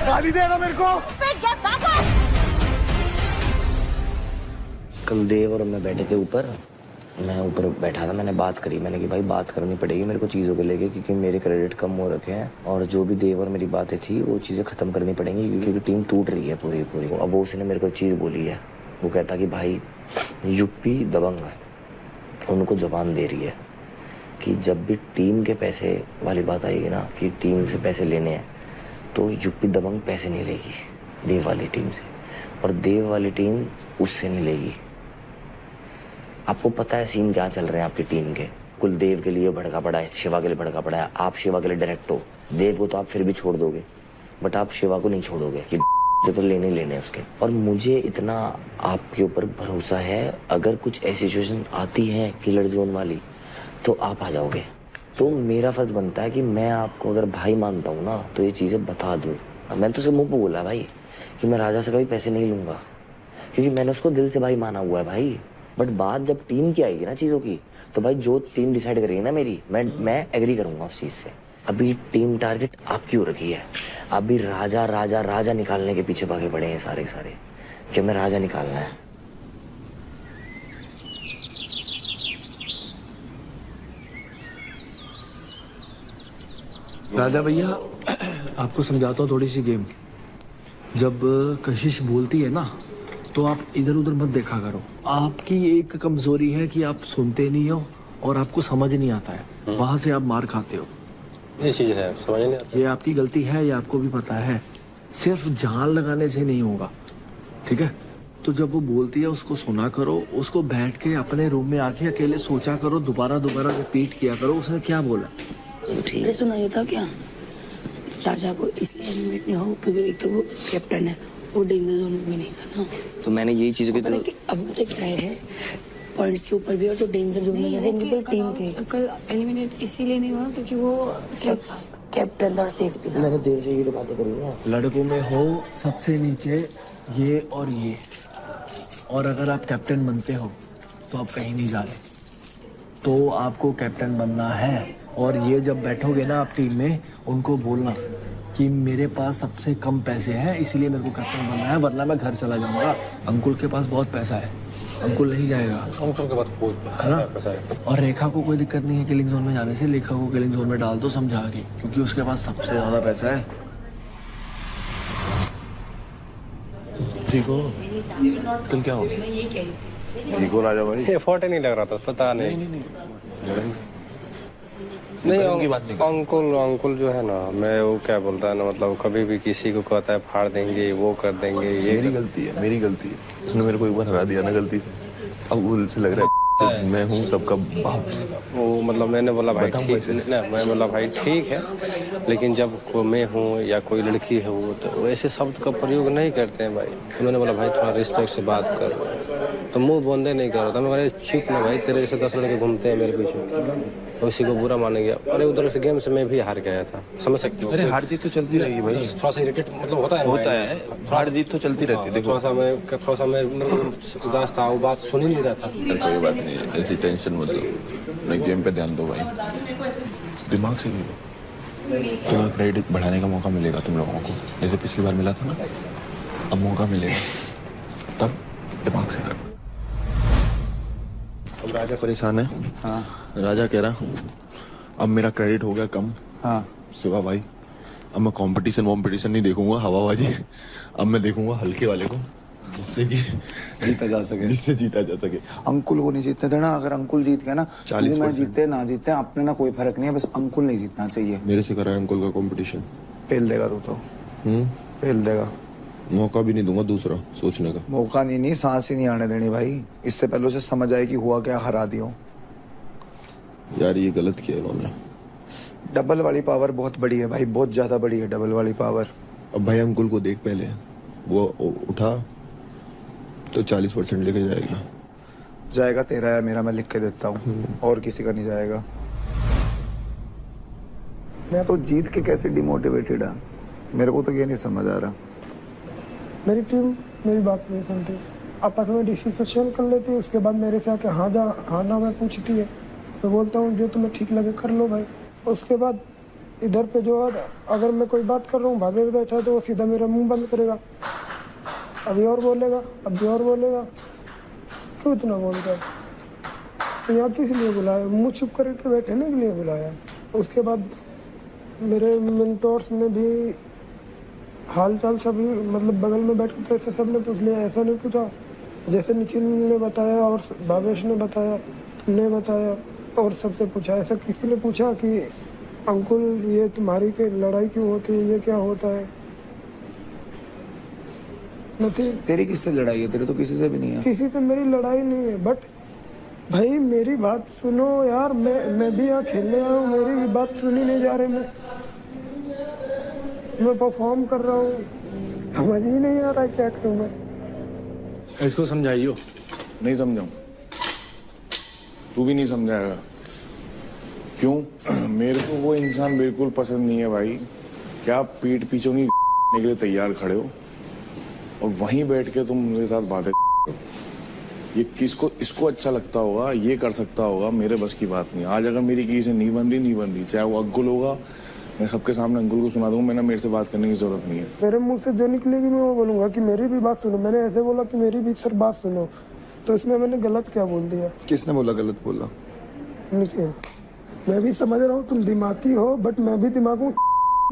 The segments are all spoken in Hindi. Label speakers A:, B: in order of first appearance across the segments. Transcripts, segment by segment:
A: गाली देगा मेरे को।
B: कल देव और मैं बैठे थे ऊपर, मैं ऊपर बैठा था, मैंने बात करी, मैंने कि भाई बात करनी पड़ेगी मेरे को चीज़ों को लेके, क्योंकि मेरे क्रेडिट कम हो रखे हैं और जो भी देव और मेरी बातें थी वो चीज़ें ख़त्म करनी पड़ेंगी, क्योंकि टीम टूट रही है पूरी पूरी। अब वो उसने मेरे को चीज़ बोली है, वो कहता कि भाई यूपी दबंग उनको जबान दे रही है कि जब भी टीम के पैसे वाली बात आएगी ना, कि टीम से पैसे लेने हैं, तो यूपी दबंग पैसे नहीं लेगी देव वाली टीम से, और देव वाली टीम उससे नहीं लेगी। आपको पता है सीन क्या चल रहे हैं आपकी टीम के। कुलदेव के लिए भड़का पड़ा है, शिवा के लिए भड़का पड़ा है। आप शिवा के लिए डायरेक्ट हो, देव को तो आप फिर भी छोड़ दोगे, बट आप शिवा को नहीं छोड़ोगे कि तो लेने लेने उसके। और मुझे इतना आपके ऊपर भरोसा है, अगर कुछ ऐसी सिचुएशन आती है किलर जोन वाली तो आप आ जाओगे। तो मेरा फर्ज बनता है कि मैं आपको अगर भाई मानता हूँ ना, तो ये चीज़ें बता दूँ। मैंने तो उसे मुँह पे बोला भाई कि मैं राजा से कभी पैसे नहीं लूँगा, क्योंकि मैंने उसको दिल से भाई माना हुआ है भाई। बट बात जब टीम की आएगी ना चीज़ों की, तो भाई जो टीम डिसाइड करेगी ना मेरी, मैं एग्री करूँगा उस चीज़ से। अभी टीम टारगेट आपकी हो रखी है, अभी राजा राजा राजा निकालने के पीछे भागे पड़े हैं सारे सारे, कि हमें राजा निकालना है।
C: राजा भैया, आपको समझाता हूँ थोड़ी सी गेम। जब कशिश बोलती है ना, तो आप इधर उधर मत देखा करो। आपकी एक कमजोरी है कि आप सुनते नहीं हो और आपको समझ नहीं आता है, वहां से आप मार खाते हो।
D: ये चीज है, समझ नहीं आता।
C: ये आपकी गलती है, ये आपको भी पता है। सिर्फ जान लगाने से नहीं होगा, ठीक है? तो जब वो बोलती है उसको सुना करो, उसको बैठ के अपने रूम में आके अकेले सोचा करो, दोबारा दोबारा रिपीट किया करो उसने क्या बोला।
E: तो ठीक है, सुनाई था क्या? राजा को इसलिए एलिमिनेट नहीं हो क्योंकि एक तो वो कैप्टन है, वो डेंजर जोन में भी नहीं था ना।
B: तो मैंने यही चीज़ की तो
E: अब तो क्या है, पॉइंट्स के ऊपर भी, और जो डेंजर जोन में जैसे इनकी पूरी टीम थी।
F: कल एलिमिनेट इसीलिए नहीं हुआ क्योंकि वो
E: कैप्टन था और सेफ भी था।
B: मैंने देव से ये तो बातें करी ना।
C: लड़कों में हो सबसे नीचे ये और ये, और अगर आप कैप्टन बनते हो तो आप कहीं नहीं जा रहे, तो आपको कैप्टन बनना है। और ये जब बैठोगे ना आप टीम में, उनको बोलना कि मेरे पास सबसे कम पैसे हैं इसलिए मेरे को कैप्टन बनना है, वरना मैं घर चला जाऊंगा। अंकुल के पास बहुत पैसा है, अंकुल नहीं जाएगा।
D: अंकुल के पास बहुत पैसा है।
C: और रेखा को कोई दिक्कत नहीं है किलिंग जोन में जाने से, रेखा को किलिंग जोन में डाल दो समझा के, क्योंकि उसके पास सबसे ज्यादा पैसा है।
A: ठीक हो? कल क्या हो?
E: मैं ये कह रही थी।
A: ठीक हो राजा भाई?
D: एफर्ट ही नहीं लग रहा था, पता नहीं। नहीं अंकुल जो है ना, मैं वो क्या बोलता है ना, मतलब कभी भी किसी को कहता है फाड़ देंगे, वो कर देंगे। ये
A: मेरी गलती है, मेरी गलती है। उसने मेरे को एक बार हरा दिया ना गलती से, अब वो से लग रहा है मैं हूँ सबका बाप।
D: वो मतलब मैंने बोला भाई ठीक ना, मैं बोला भाई ठीक है, लेकिन जब मैं हूँ या कोई लड़की है वो, तो वैसे शब्द का प्रयोग नहीं करते हैं भाई। उन्होंने बोला भाई थोड़ा रिस्पेक्ट से बात कर, तो मुंह बंदे नहीं कर रहा था। मैं बोला चुप ना भाई, तेरे से 10 लड़के घूमते हैं मेरे पीछे, तो उसी को बुरा माने गया। अरे उधर से गेम से मैं भी हार गया था, समझ सकते हो।
A: अरे हार जीत तो चलती रही है भाई,
D: थोड़ा सा इरिटेट मतलब होता है
A: हार जीत तो चलती रहती है। देखो
D: थोड़ा सा मैं उदास था, वो बात सुन ही नहीं रहा था।
A: कोई बात नहीं, ऐसी टेंशन मत लो, अपने गेम पे ध्यान दो भाई, दिमाग से खेलो। तुम्हें क्रेडिट बढ़ाने का मौका मिलेगा तुम लोगों को, जैसे पिछली बार मिला था ना, अब मौका मिलेगा, तब दिमाग से करो। अब राजा परेशान है।
G: हाँ।
A: राजा कह रहा अब मेरा क्रेडिट हो गया कम।
G: हाँ।
A: शिवा भाई, अब मैं कंपटीशन नहीं देखूंगा हवाबाजी, अब मैं देखूंगा हल्के वाले को, जिससे कि
G: जीता जा सके,
A: जिससे जीता जा सके।
G: अंकुल को नहीं जीतने देना। अगर अंकुल जीत गया ना, 40% मैं जीते ना जीते अपने ना कोई फर्क नहीं है, बस अंकुल नहीं जीतना चाहिए।
A: मेरे से करा है अंकुल का कंपटीशन,
G: पेल देगा तू तो। पेल देगा।
A: मौका भी नहीं दूंगा दूसरा सोचने का।
G: मौका नहीं, सांस ही नहीं आने देनी भाई। इससे पहले उसे समझ आए कि हुआ क्या, हरा दियो।
A: यार ये गलत किया इन्होंने।
G: डबल वाली पावर बहुत बड़ी है भाई, बहुत ज्यादा बड़ी है डबल वाली पावर।
A: अब भाई अंकुल को देख, पहले वो उठा तो 40% लेके
G: जाएगा। तेरा है मेरा, मैं लिख के देता हूँ, और किसी का नहीं जाएगा। मैं तो जीत के कैसे डिमोटिवेटेड है, मेरे को तो ये नहीं समझ आ रहा।
H: मेरी टीम मेरी बात नहीं सुनती, आपस में डिस्कशन कर लेती है, उसके बाद मेरे से आके हाँ ना मैं पूछती है, मैं बोलता हूँ जो तुम्हें ठीक लगे कर लो भाई। उसके बाद इधर पे जो है, अगर मैं कोई बात कर रहा हूँ भागे बैठा है तो वो सीधा मेरा मुंह बंद करेगा, अभी और बोलेगा, अभी और बोलेगा, क्यों इतना बोलता है? तो यहाँ किस लिए बुलाया? मुंह चुप करके बैठने के लिए बुलाया। उसके बाद मेरे मेंटोर्स ने भी हाल चाल सभी मतलब बगल में बैठ के ऐसे सब ने पूछ लिया, ऐसा नहीं पूछा जैसे निखिल ने बताया और भावेश ने बताया, तुमने बताया और सबसे पूछा। ऐसा किसी ने पूछा कि अंकुल ये तुम्हारी के लड़ाई क्यों होती है, ये क्या होता है? नहीं,
G: तेरी किससे लड़ाई है? तेरे तो किसी से भी नहीं है।
H: किसी से मेरी लड़ाई नहीं है, बट भाई मेरी बात सुनो यार, मैं भी यहाँ खेलने आया हूँ, मेरी भी बात सुनी नहीं जा रही। मैं परफॉर्म कर रहा हूँ, समझ ही नहीं आ रहा क्या करूँ मैं।
C: इसको समझाइयो।
A: नहीं समझाऊं, तू भी नहीं समझाएगा। क्यों? मेरे को वो इंसान बिल्कुल पसंद नहीं है भाई। क्या पीठ पीछे नहीं के लिए तैयार खड़े हो और वहीं बैठ के तुम मेरे साथ बातें करो। ये किसको इसको अच्छा लगता होगा, ये कर सकता होगा, मेरे बस की बात नहीं। आज अगर मेरी किसी से नहीं बन रही, चाहे वो अंकुल होगा, मैं सबके सामने अंकुल को सुना दूंगा, मेरे से बात करने की जरूरत नहीं है।
H: मेरे मुंह से जो निकलेगी मैं वो बोलूंगा कि मेरी भी बात सुनो। मैंने ऐसे बोला कि मेरी भी सर बात सुनो, तो इसमें मैंने गलत क्या बोल दिया?
G: किसने बोला गलत बोला?
H: निखिल, मैं भी समझ रहा हूँ तुम दिमागी हो, बट मैं भी दिमागू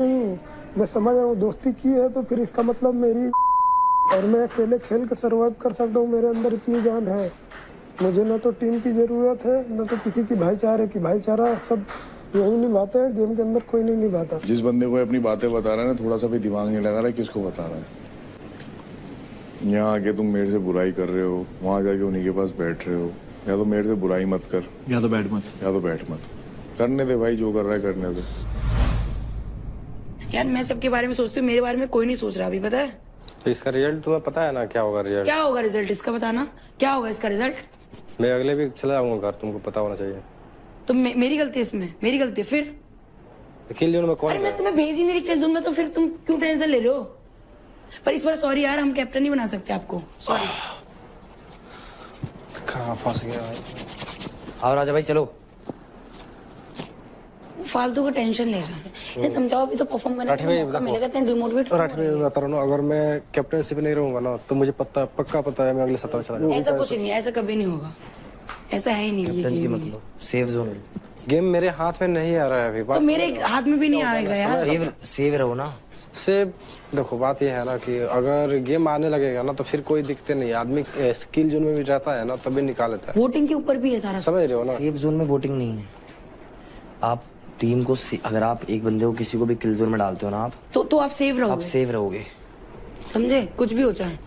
H: नहीं हूँ। मैं समझ रहा हूँ दोस्ती की है तो फिर इसका मतलब मेरी, और मैं अकेले खेल कर सर्वाइव कर सकता हूँ, मेरे अंदर इतनी जान है। मुझे ना तो टीम की ज़रूरत है, ना तो किसी की भाईचारे की। भाईचारा सब यही निभाते हैं, गेम के अंदर कोई नहीं निभाता।
A: जिस बंदे को अपनी बातें बता रहा है ना, थोड़ा सा भी दिमाग नहीं लगा रहा है किसको बता रहा है। यहाँ आके तुम मेरे से बुराई कर रहे हो, वहाँ जाके उन्हीं के पास बैठ रहे हो। या तो मेरे से बुराई मत कर,
C: या तो बैठ मत।
A: करने दे भाई, जो कर रहा है करने दे।
E: यार मैं सबके बारे में सोचती हूँ, मेरे बारे में कोई नहीं सोच रहा अभी, पता है?
D: तो इसका रिजल्ट तुम्हें पता है ना क्या होगा? रिजल्ट
E: क्या होगा? रिजल्ट इसका बताना, क्या होगा इसका रिजल्ट?
D: मैं अगले वीक चला जाऊंगा घर, तुमको पता होना चाहिए।
E: तो मेरी गलती है इसमें? मेरी गलती है फिर?
D: किल जोन में कौन?
E: अरे मैं तुम्हें भेज ही नहीं रही किल जोन में, तो फिर तुम क्यों टेंशन ले रहे हो? पर इस बार सॉरी यार, हम कैप्टन नहीं बना सकते आपको, सॉरी।
D: कहाँ फंस गया भाई?
B: आओ राजा भाई चलो।
E: फालतू का टेंशन ले रहा है। ये समझाओ भी तो परफॉर्म करने का मौका मिलेगा, इतने डिमोटिवेट
D: बता रहा हूँ, अगर मैं कैप्टनशिप में नहीं रहूंगा ना तो मुझे पक्का पता है मैं अगले सप्ताह चला जाऊंगा।
E: ऐसा कुछ नहीं है, ऐसा कभी नहीं होगा, ऐसा है ही नहीं। ये गेम
B: मतलब सेफ जोन।
D: गेम मेरे हाथ में नहीं आ रहा है अभी।
E: तो मेरे हाथ में भी नहीं आएगा यार।
B: सेव रहो ना।
D: सेव देखो, बात ये है ना कि अगर गेम आने लगेगा ना तो फिर कोई दिक्कत नहीं है। आदमी स्किल जोन में भी रहता है ना तभी निकाल लेता है।
E: वोटिंग के ऊपर भी है सारा,
D: समझ रहे हो ना?
B: सेफ जोन में वोटिंग नहीं है। आप टीम को अगर आप एक बंदे को किसी को भी किल जोन में डालते हो ना आप,
E: तो आप सेव रहोगे।
B: आप सेव रहोगे,
E: समझे? कुछ भी हो जाए।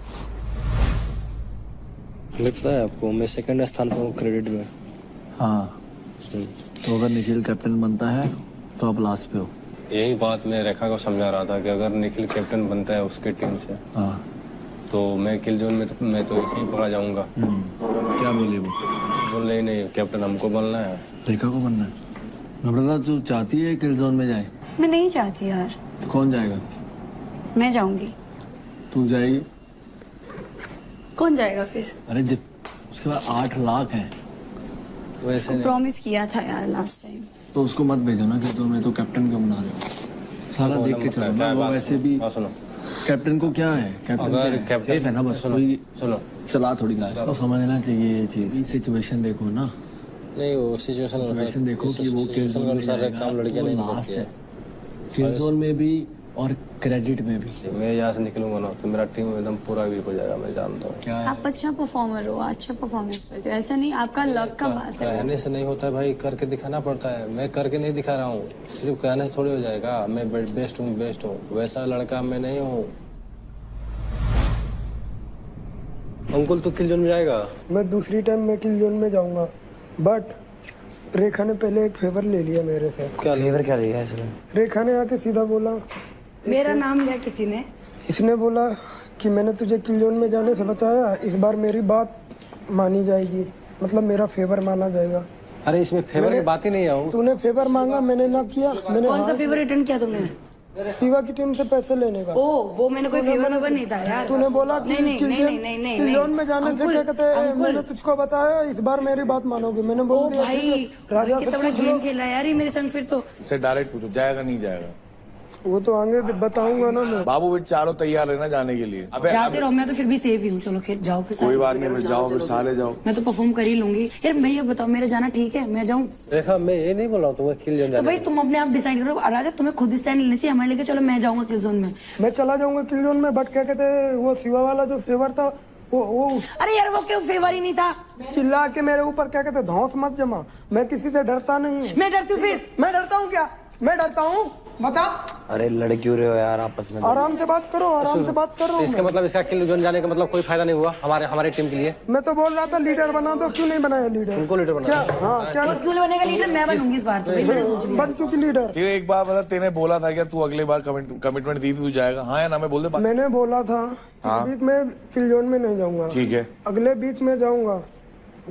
D: लगता है आपको मैं सेकंड स्थान पर हूँ क्रेडिट में?
C: हाँ, तो अगर निखिल कैप्टन बनता है तो आप लास्ट पे हो।
D: यही बात मैं रेखा को समझा रहा था कि अगर निखिल कैप्टन बनता है उसके टीम से,
C: हाँ,
D: तो मैं किल जोन में मैं तो इसी पकड़ा जाऊंगा।
C: क्या बोले वो?
D: बोल रही नहीं, कैप्टन हमको बनना है।
C: रेखा को बनना है। नम्रता तू चाहती है किल जोन में जाए?
F: मैं नहीं चाहती यार।
C: तो कौन जाएगा?
F: मैं जाऊंगी।
C: तू जाएगी?
F: कौन जाएगा फिर?
C: अरे जब उसके बाद 8 लाख है,
D: वैसे
F: प्रॉमिस किया था यार लास्ट टाइम।
C: तो उसको मत भेजो ना किल जोन में। तो कैप्टन क्यों बना रहे हो? सारा देख के चलो ना। वो वैसे भी
D: सुनो,
C: कैप्टन को क्या है, कैप्टन सेफ है ना, बस कोई
D: सुनो,
C: चला थोड़ी गाइस। उसको समझना चाहिए ये चीज। सिचुएशन देखो ना,
D: नहीं वो सिचुएशन
C: देखो कि वो किल जोन में जाएगा, वो लास्ट है किल जोन में भी और क्रेडिट में भी।
D: मैं यहाँ से निकलूंगा ना तो मेरा टीम एकदम पूरा वीक हो जाएगा, मैं जानता हूँ।
C: क्या है?
F: आप अच्छा परफॉर्मर हो, अच्छा परफॉर्मेंस करते हो, ऐसा नहीं आपका लक का बात है।
D: कहने से नहीं होता है भाई, करके दिखाना पड़ता है। मैं करके नहीं दिखा रहा हूँ, सिर्फ कहने से थोड़ी हो जाएगा। मैं बेस्ट हूँ, वैसा लड़का मैं नहीं हूँ। अंकुल तो किल जोन में जाएगा।
H: मैं दूसरी टाइम मैं किल जोन में जाऊंगा, बट रेखा ने पहले एक फेवर ले लिया मेरे से।
B: फेवर क्या लिया इसने?
H: रेखा ने आके सीधा बोला,
E: मेरा नाम लिया किसी ने।
H: इसने बोला कि मैंने तुझे किल जोन में जाने से बचाया, इस बार मेरी बात मानी जाएगी, मतलब मेरा फेवर माना जाएगा।
D: अरे इसमें फेवर की बात ही नहीं है।
H: तूने फेवर मांगा, मैंने ना किया। मैंने
E: कौन सा फेवर रिटर्न किया तुमने?
H: शिवा की टीम से पैसे लेने का।
E: ओ वो मैंने कोई फेवर वेवर नहीं था यार।
H: तूने बोला कि किल जोन में जाने से क्या कहते हैं, मैंने तुझको बताया इस बार मेरी बात मानोगे। मैंने
E: ओ
H: बोल दिया
E: भाई
H: राजा
E: कितना बड़ा गेम खेला यार ये मेरे संग। फिर तो
A: इससे डायरेक्ट पूछो जाएगा नहीं जाएगा।
H: वो तो आगे बताऊंगा ना मैं।
A: बाबू बेट चारों तैयार रहना जाने के लिए। अबे
E: जाते रहो, मैं तो फिर भी सेफ ही हूँ। चलो खैर जाओ फिर।
A: कोई बात नहीं, फिर जाओ, फिर सारे जाओ।
E: मैं तो परफॉर्म कर ही लूंगी यार। मैं ये बताओ मेरा जाना ठीक है? मैं जाऊँ?
D: रेखा मैं ये नहीं बोल रहा हूँ तुम्हें किल जोन
E: तो भाई तुम अपने आप डिसाइड करो। राजा तुम्हें खुद स्टैंड लेना चाहिए हमारे लेके। चलो मैं जाऊंगा किल जोन में।
H: मैं चला जाऊंगा किल जोन में, बट क्या कहते हैं वो शिवा वाला जो फेवर था वो
E: अरे यार वो क्यों फेवर ही नहीं था?
H: चिल्ला के मेरे ऊपर क्या कहते धौंस मत जमा। मैं किसी से डरता नहीं।
E: मैं डरती हूँ फिर?
H: मैं डरता हूँ क्या? मैं डरता हूँ? बता।
B: अरे लड़ क्यों रहे हो यार आपस में?
H: आराम से बात करो, आराम से बात कर रहा हूँ।
D: इसका मतलब इसका किल जोन जाने का मतलब कोई फायदा नहीं हुआ हमारे टीम के लिए।
H: मैं तो बोल रहा था लीडर बना दो, क्यों नहीं बनाया लीडर?
D: उनको लीडर बना
H: क्या? हाँ क्या
E: क्यों बनेगा लीडर? मैं बनूंगी इस बार तो। भाई मैंने सोच लिया।
H: बन चुकी लीडर।
A: एक बार बता, तेने बोला था क्या तू अगली बार कमिटमेंट दी थी तू जाएगा? हाँ या ना? मैं बोल दे।
H: मैंने बोला था बीच में किल जोन में नहीं जाऊंगा।
A: ठीक है,
H: अगले बीच में जाऊंगा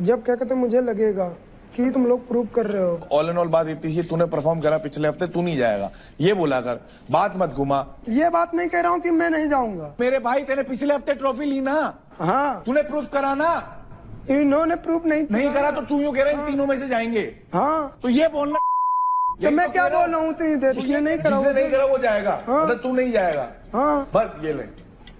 H: जब क्या कहते मुझे लगेगा कि तुम लोग प्रूव कर रहे हो।
A: ऑल इन ऑल बात इतनी सी, तूने परफॉर्म करा पिछले हफ्ते, तू नहीं जाएगा ये बोला कर, बात मत घुमा।
H: ये बात नहीं कह रहा हूँ कि मैं नहीं जाऊंगा।
A: मेरे भाई तेने पिछले हफ्ते ट्रॉफी ली ना,
H: हाँ
A: तूने प्रूफ करा ना।
H: इन्होंने प्रूफ नहीं
A: करा तो तू यूं कह रहा है इन तीनों में से जाएंगे।
H: हाँ
A: तो ये बोलना
H: तो मैं क्या बोल रहा हूँ इतनी देर? ये नहीं करा,
A: नहीं करा वो जाएगा। मतलब तू नहीं जाएगा।
H: हाँ
A: बस ये ले,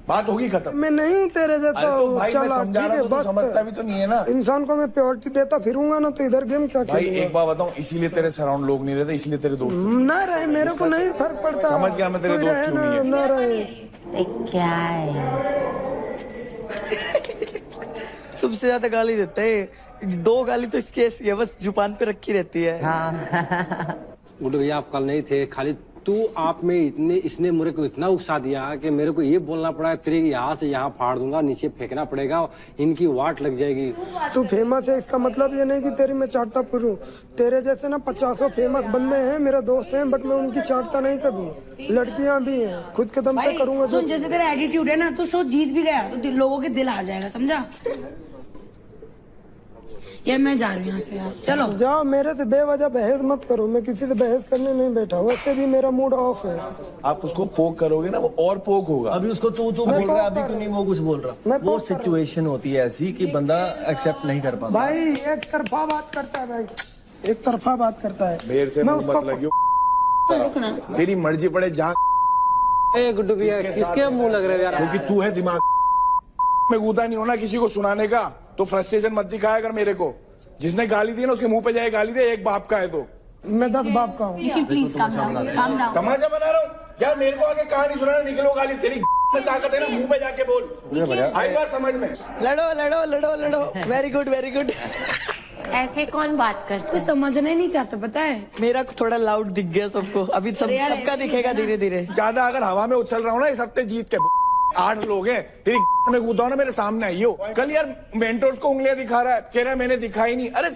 A: बात होगी खत्म।
H: मैं नहीं हूँ तेरे जैसा।
A: तो भाई मैं
H: चला
A: समझा रहा हूं, तो समझता भी तो नहीं है ना।
H: इंसान को मैं प्योरिटी देता फिरूंगा ना तो इधर गेम क्या
A: भाई
H: खेलूंगा?
A: एक बात बताऊं, इसीलिए तेरे सराउंड लोग नहीं रहते, इसलिए तेरे दोस्त
H: ना रहे मेरे को नहीं फर्क पड़ता।
A: समझ गया मैं तेरे
H: कोई
A: दोस्त
H: रहे
A: क्यों नहीं है।
H: ना रहे।
I: क्या है?
C: सबसे ज्यादा गाली देते हैं। 2 गाली तो इसकी ऐसी है, बस जुबान पे रखी रहती है।
D: गुड्डू भैया आप कल नहीं थे, खाली तू आप में इसने मेरे को इतना उकसा दिया कि मेरे को ये बोलना पड़ा तेरे यहाँ से यहाँ फाड़ दूंगा, नीचे फेंकना पड़ेगा, इनकी वाट लग जाएगी।
H: तू फेमस है इसका मतलब ये नहीं कि तेरी मैं चाटता फिरूं। तेरे जैसे ना 50 फेमस बंदे हैं मेरे दोस्त हैं, बट मैं उनकी चाटता नहीं कभी। लड़कियां भी हैं, खुद के दम पे करूंगा।
E: सुन जैसे तेरा एटीट्यूड है ना तो शो जीत भी गया तो लोगों के दिल हार जाएगा, समझा? ये मैं जा रही हूँ यहाँ से यार। चलो
H: जाओ, मेरे से बेवजह बहस मत करो। मैं किसी से बहस करने नहीं बैठा, वैसे भी मेरा मूड ऑफ है।
A: आप उसको पोक करोगे ना वो और पोक होगा।
C: अभी उसको तू बोल रहा है, अभी क्यों नहीं वो कुछ बोल रहा? वो सिचुएशन होती है ऐसी कि बंदा एक्सेप्ट नहीं कर पाता।
H: भाई एक तरफा बात करता है भाई, एक तरफा बात करता है।
A: मेरे से मुंह मत लगियो, तेरी मर्जी पड़े जहाँ।
D: गुड्डू भैया किसके मुंह लग रहे हो यार?
A: क्योंकि तू है दिमाग में कूदा नहीं होना किसी को सुनाने का, तो फ्रस्ट्रेशन मत दिखाया कर मेरे को। जिसने गाली दी ना उसके मुंह पे जाए गाली दे, एक बाप का है तो। मैं 10 बाप का हूँ।
E: Nikhil please calm down.
A: तमाशा बना रहा हूँ यार, मेरे को आगे कहानी सुनाना, निकलो गाली तेरी में ताकत है ना, मुंह पे जाके बोल। आई बात समझ में?
C: लड़ो लड़ो लड़ो लड़ो। Very good very good.
I: ऐसे कौन बात करता?
E: कुछ समझना ही नहीं चाहता, पता है?
C: मेरा थोड़ा लाउड दिख गया सबको, अभी सबका दिखेगा धीरे धीरे।
A: ज्यादा अगर हवा में उछल रहा हूँ ना इस हफ्ते जीत के 8 लोग हैं, तेरी में कूदा ना मेरे सामने आई हो। कल यार मेंटोर्स को उंगलियां दिखा रहा है, कह रहा है मैंने दिखाई नहीं। अरे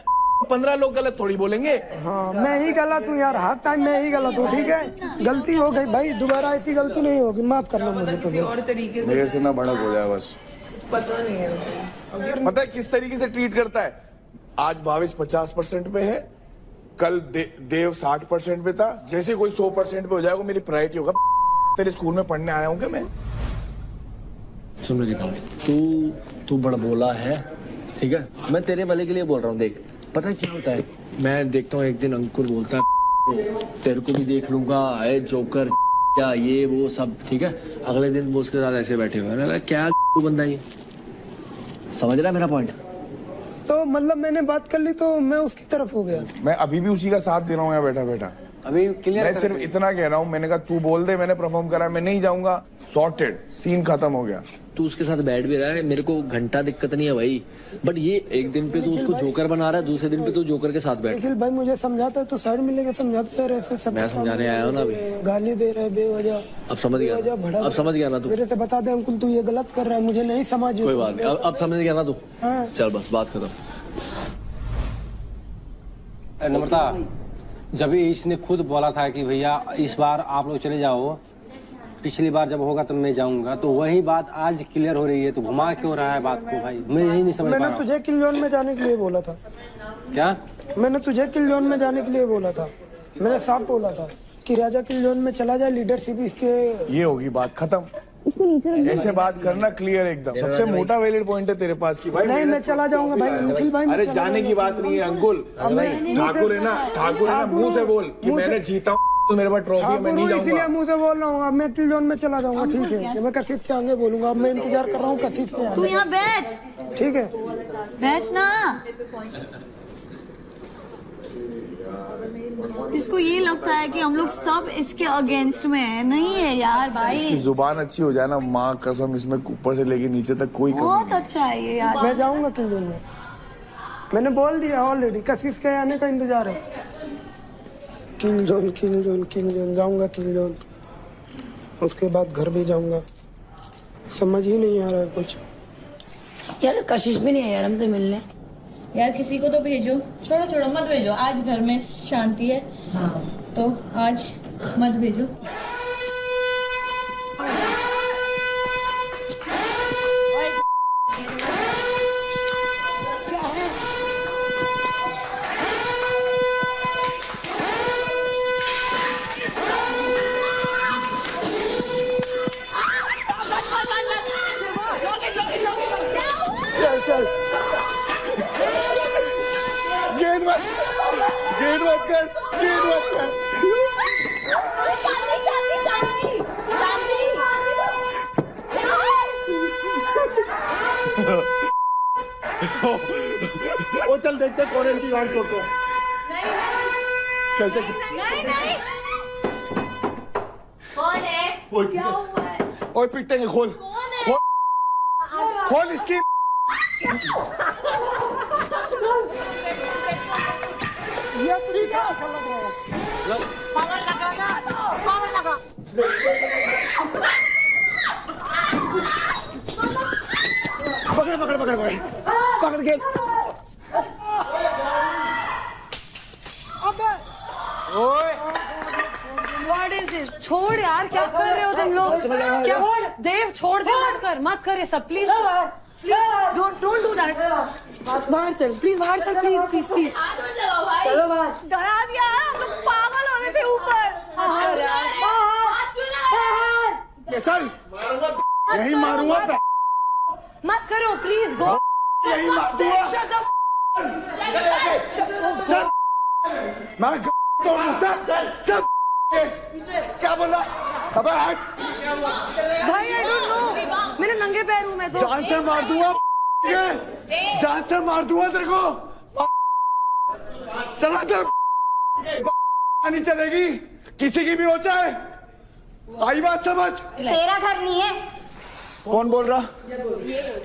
A: 15 लोग गलत थोड़ी बोलेंगे।
H: हाँ मैं ही गलत हूँ यार, हर टाइम मैं ही गलत हूँ। ठीक है गलती हो गई भाई, दोबारा ऐसी गलती नहीं होगी, माफ करना मुझे। तो
F: और तरीके से
A: मेरे से ना भड़क हो जाए बस।
F: पता नहीं है
A: पता है किस तरीके से ट्रीट करता है? आज भावेश 50% पे है, कल देव 60% पे था। जैसे कोई 100% पे हो जाएगा मेरी प्रायोरिटी होगा। तेरे स्कूल में पढ़ने आया हूँ क्या मैं?
C: सुन मेरी बात, तू बड़ा बोला है, ठीक है? मैं तेरे भले के लिए बोल रहा हूँ। देख पता है क्या होता है, मैं देखता हूँ एक दिन अंकुल बोलता है तेरे को भी देख लूंगा, ए जोकर क्या ये वो सब, ठीक है? अगले दिन वो उसके साथ ऐसे बैठे हुए हैं। क्या बंदा ये, समझ रहा है मेरा पॉइंट?
H: तो मतलब मैंने बात कर ली तो मैं उसकी तरफ हो गया।
A: मैं अभी भी उसी का साथ दे रहा हूँ यहाँ बैठा बैठा।
D: अभी क्लियर
A: मैं सिर्फ इतना कह रहा हूँ, मैंने कहा तू बोल दे, मैंने परफॉर्म करा, मैं नहीं जाऊंगा, सॉर्टेड, सीन खत्म हो गया।
C: तू उसके साथ बैठ भी रहा है, मेरे को घंटा दिक्कत नहीं है भाई, बट ये एक दिन पे तू उसको जोकर बना रहा है, दूसरे दिन पे तू जोकर के साथ बैठ।
H: निखिल भाई मुझे समझाता है तो साइड में लेके समझाता है, ऐसे सब
C: मैं समझाने आया हूँ ना अभी।
H: गाली दे रहे बेवजह।
C: अब समझ गया, अब समझ गया ना तू?
H: मेरे से बता दे अंकुल तू ये गलत कर रहा है, मुझे नहीं समझ।
C: कोई बात नहीं, अब समझ गया ना तू? चल बस बात खत्म।
D: नम्रता, जब इसने खुद बोला था कि भैया इस बार आप लोग चले जाओ, पिछली बार जब होगा तो मैं जाऊंगा, तो वही बात आज क्लियर हो रही है, तो घुमा क्यों रहा है बात को भाई? मैं यही नहीं समझ पा रहा।
H: मैंने तुझे किल जोन में जाने के लिए बोला था।
D: क्या?
H: मैंने तुझे किल जोन में जाने के लिए बोला था, मैंने साफ बोला था कि राजा किल जोन में चला जाए, लीडरशिप इसके।
G: ये होगी बात खत्म। ऐसे बात करना क्लियर एकदम। सबसे मोटा वैलिड पॉइंट है तेरे पास कि भाई
H: नहीं, मैं चला जाऊंगा भाई, निखिल भाई।
G: अरे जाने की बात नहीं है अंकुल। ठाकुर है ना, मुंह से बोल कि मैंने जीता हूँ, तो मेरे पास ट्रॉफी है, मैं नहीं जाऊंगा।
H: इसलिए मुंह से बोल रहा हूँ। अब मैं किल जोन में चला जाऊंगा, ठीक है? कि मैं कशिश के आगे बोलूंगा। अब मैं इंतजार कर रहा हूँ कशिश के
F: तू
H: आगे।
F: यहाँ बैठ,
H: ठीक है,
F: बैठ ना। इसको ये लगता है कि हम लोग सब इसके अगेंस्ट में है। नहीं है यार भाई।
G: इसकी जुबान अच्छी हो जाए ना, माँ कसम, इसमें ऊपर से लेके नीचे तक कोई कमी
F: बहुत
G: नहीं।
F: अच्छा है ये यार।
H: मैं जाऊंगा किल जोन में। मैंने बोल दिया ऑलरेडी, कशिश के आने का इंतजार है। किल जोन, किल जोन, किल जोन, जाऊंगा किल जोन। उसके बाद घर भी जाऊंगा। समझ ही नहीं आ रहा है कुछ।
E: यार कशिश भी नहीं है यार हमसे मिलने।
J: यार किसी को तो भेजो। छोड़ो छोड़ो मत भेजो, आज घर में शांति है। हाँ। तो आज मत भेजो।
G: गेट मत कर, गेट मत कर। ओ चल देखते कौन है इनकी गांड तोड़ता है। चल चल।
J: नहीं। कौन है? क्या हुआ है?
G: ओए पिटेंगे, खोल खोल इसकी।
J: पावर लगा ना, पावर लगा।
G: पकड़ के।
F: What is this? छोड़ यार, क्या कर रहे हो तुम लोग? क्या देव, छोड़ दे, मत कर ये सब, प्लीज डोंट डू दैट। बाहर चल प्लीज, बाहर चल प्लीज। चलो बाहर। डरा दिया है, हम लोग पागल हो रहे थे ऊपर। मत कर यार, बाहर
G: चल, यही मारूंगा।
F: मत करो प्लीज, गो।
G: यही मारूंगा। चल, मैं चल। क्या बोल रहा? अबे हट।
F: भाई आई डोंट नो, मेरे नंगे पैर हूँ मैं तो।
G: जान से मार दूंगा, जान से मार दूंगा तेरे को। चला दे, नहीं चलेगी, किसी की भी हो चाहे। आई बात समझ?
J: तेरा घर नहीं है।
G: कौन बोल रहा?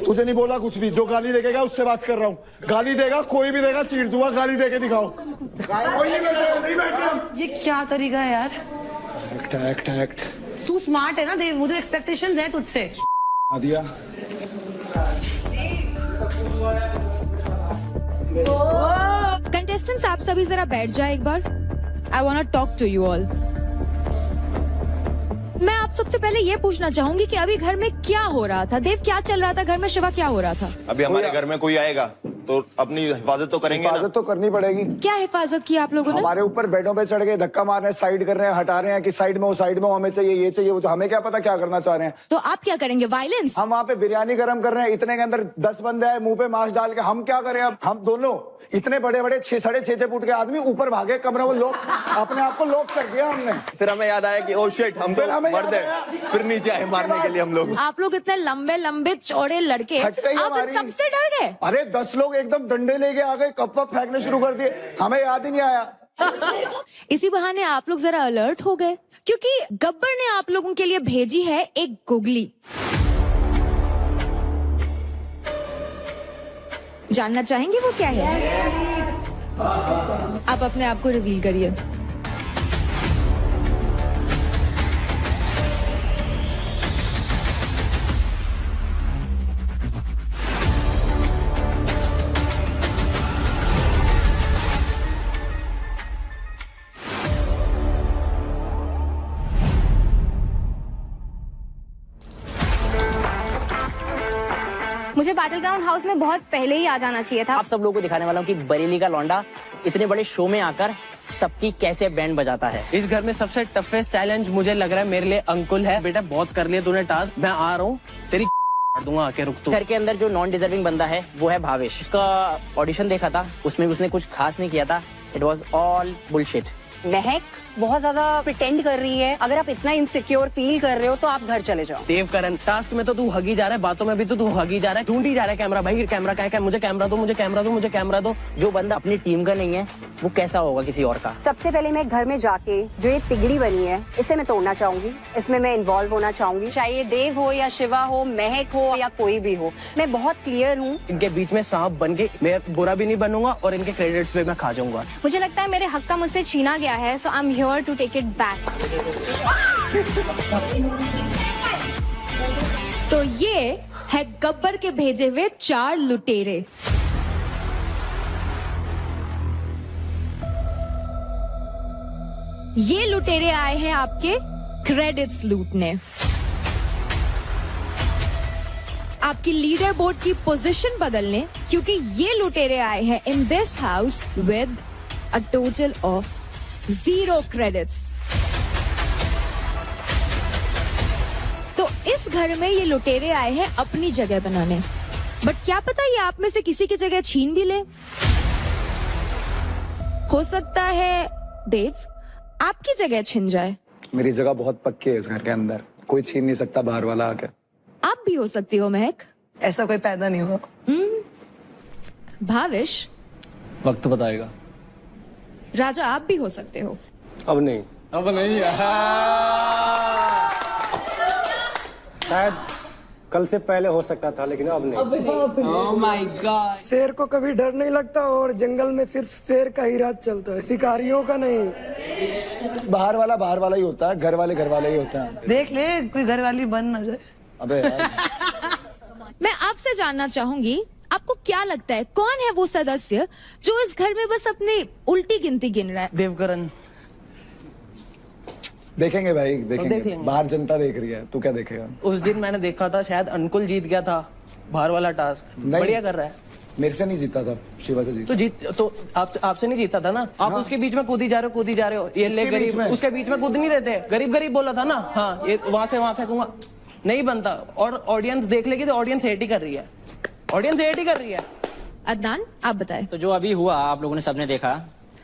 G: तुझे नहीं बोला कुछ भी। जो गाली देगा उससे बात कर रहा हूँ। गाली देगा कोई भी देगा, चीर दूंगा। गाली देके दिखाओ। कोई नहीं बैठे।
F: ये क्या तरीका है यार?
G: एक्ट।
F: तू स्मार्ट है ना देव, मुझे एक्सपेक्टेशंस है तुझसे।
G: दिया।
K: कंटेस्टेंट्स आप सभी जरा बैठ जाए एक बार। I want to talk to you all. मैं आप सबसे पहले ये पूछना चाहूंगी कि अभी घर में क्या हो रहा था? देव, क्या चल रहा था घर में? शिवा, क्या हो रहा था?
A: अभी हमारे घर में कोई आएगा तो अपनी हिफाजत तो करेंगे।
G: हिफाजत तो करनी पड़ेगी।
K: क्या हिफाजत की आप लोगों ने?
G: हमारे ऊपर बेडों पे चढ़ के धक्का मार रहे हैं, साइड कर रहे हैं, हटा रहे हैं कि साइड में हो, हमें चाहिए, ये चाहिए, वो चाहिए। हमें क्या पता क्या करना चाह रहे हैं।
K: तो आप क्या करेंगे? वायलेंस?
G: हम वहाँ पे बिरयानी गर्म कर रहे हैं, इतने के अंदर 10 बंदे आए मुंह पे मास्क डाल के। हम क्या करें अब? हम दोनों इतने बड़े 6.5 फुट के आदमी ऊपर भागे, कमरे में लॉक, अपने आप को लॉक कर दिया हमने।
A: फिर हमें याद आया कि ओ शिट, हम तो मर्द हैं। फिर नीचे आए मारने के लिए हम लोग।
K: आप लोग इतने लंबे लंबे चौड़े लड़के, आप इन सबसे डर गए?
G: अरे 10 लोग एकदम डंडे लेके आ गए, कप वप फेंकने शुरू कर दिए। हमें याद ही नहीं आया।
K: इसी बहाने आप लोग जरा अलर्ट हो गए, क्योंकि गब्बर ने आप लोगों के लिए भेजी है एक गुगली। जानना चाहेंगे वो क्या है? आप अपने आप को रिवील करिए।
L: मुझे बैटल ग्राउंड हाउस में बहुत पहले ही आ जाना चाहिए था।
B: आप सब लोगों को दिखाने वाला हूँ कि बरेली का लौंडा इतने बड़े शो में आकर
M: सबकी कैसे बैंड बजाता है।
N: इस घर में सबसे टफेस्ट चैलेंज मुझे लग रहा है मेरे लिए अंकुल है। बेटा बहुत कर लिया तूने टास्क, मैं आ रहा हूँ, तेरी दूंगा आके, रुक तू।
M: घर के अंदर जो नॉन डिजर्विंग बंदा है वो है भावेश। उसका ऑडिशन देखा था, उसमें उसने कुछ खास नहीं किया था। It was all bullshit.
O: महक बहुत ज्यादा प्रिटेंड कर रही है। अगर आप इतना इनसिक्योर फील कर रहे हो तो आप घर चले जाओ।
N: देवकरण, टास्क में तो तू हगी जा रहा है, बातों में भी तो तू हगी जा रहा है, ढूंढी जा रहा है कैमरा। भाई कैमरा क्या है, मुझे कैमरा दो, मुझे कैमरा दो, मुझे कैमरा दो।
M: जो बंदा अपनी टीम का नहीं है वो कैसा होगा किसी और का।
O: सबसे पहले मैं घर में जाके जो ये तिगड़ी बनी है इसे मैं तोड़ना चाहूंगी। इसमें मैं इन्वॉल्व होना चाहूंगी, चाहे ये देव हो या शिवा हो, महक हो या कोई भी हो। मैं बहुत क्लियर हूँ।
N: इनके बीच में सांप बन के मैं बुरा भी नहीं बनूंगा और इनके क्रेडिट्स पे मैं खा जाऊंगा।
L: मुझे लगता है मेरे हक का मुझसे छीना गया है, so I am here to take it back.
K: तो ये है गब्बर के भेजे हुए 4 लुटेरे। ये लुटेरे आए हैं आपके क्रेडिट्स लूटने। आपकी लीडर बोर्ड की पोजीशन बदलने, क्योंकि ये लुटेरे आए हैं in this house with a total of 0 credits. तो इस घर में ये लुटेरे आए हैं अपनी जगह बनाने, बट क्या पता ये आप में से किसी की जगह छीन भी ले। हो सकता है देव आपकी जगह छिन जाए।
G: मेरी जगह बहुत पक्की है इस घर के अंदर, कोई छीन नहीं सकता बाहर वाला आके।
K: आप भी हो सकती हो महक।
F: ऐसा कोई पैदा नहीं हुआ।
K: भाविश,
C: वक्त बताएगा।
K: राजा आप भी हो सकते हो।
D: अब नहीं,
C: अब नहीं।
D: शायद कल से पहले हो सकता था लेकिन अब नहीं।
F: Oh my God।
H: शेर को कभी डर नहीं लगता और जंगल में सिर्फ शेर का ही राज चलता है, शिकारियों का नहीं।
G: बाहर वाला ही होता है, घर वाले ही होते हैं।
F: देख ले कोई घर वाली बन ना जाए।
G: अबे यार।
K: मैं आपसे जानना चाहूंगी, आपको क्या लगता है कौन है वो सदस्य जो इस घर में बस अपनी उल्टी गिनती गिन रहा है?
N: देवकरण।
G: देखेंगे भाई, देखेंगे।
N: देख लेंगे।
G: बाहर जनता देख रही है, तू क्या देखेगा?
N: उस दिन मैंने देखा था शायद अंकुल जीत गया था बाहर वाला टास्क। बढ़िया कर रहा है।
G: मेरे से नहीं जीता था, शिवा से जीता।
N: तो आपसे नहीं जीता था ना। आप
G: हाँ।
N: उसके बीच में कूदी जा रहे हो। ये ले गरीब, उसके बीच में कूद नहीं रहते। गरीब बोला था ना। हाँ, ये वहां से वहां फेंकूंगा, नहीं बनता। और ऑडियंस देख लेगी तो ऑडियंस हेट ही कर रही है।
K: अदनान आप बताएं।
M: तो जो अभी हुआ आप लोगों ने सबने देखा,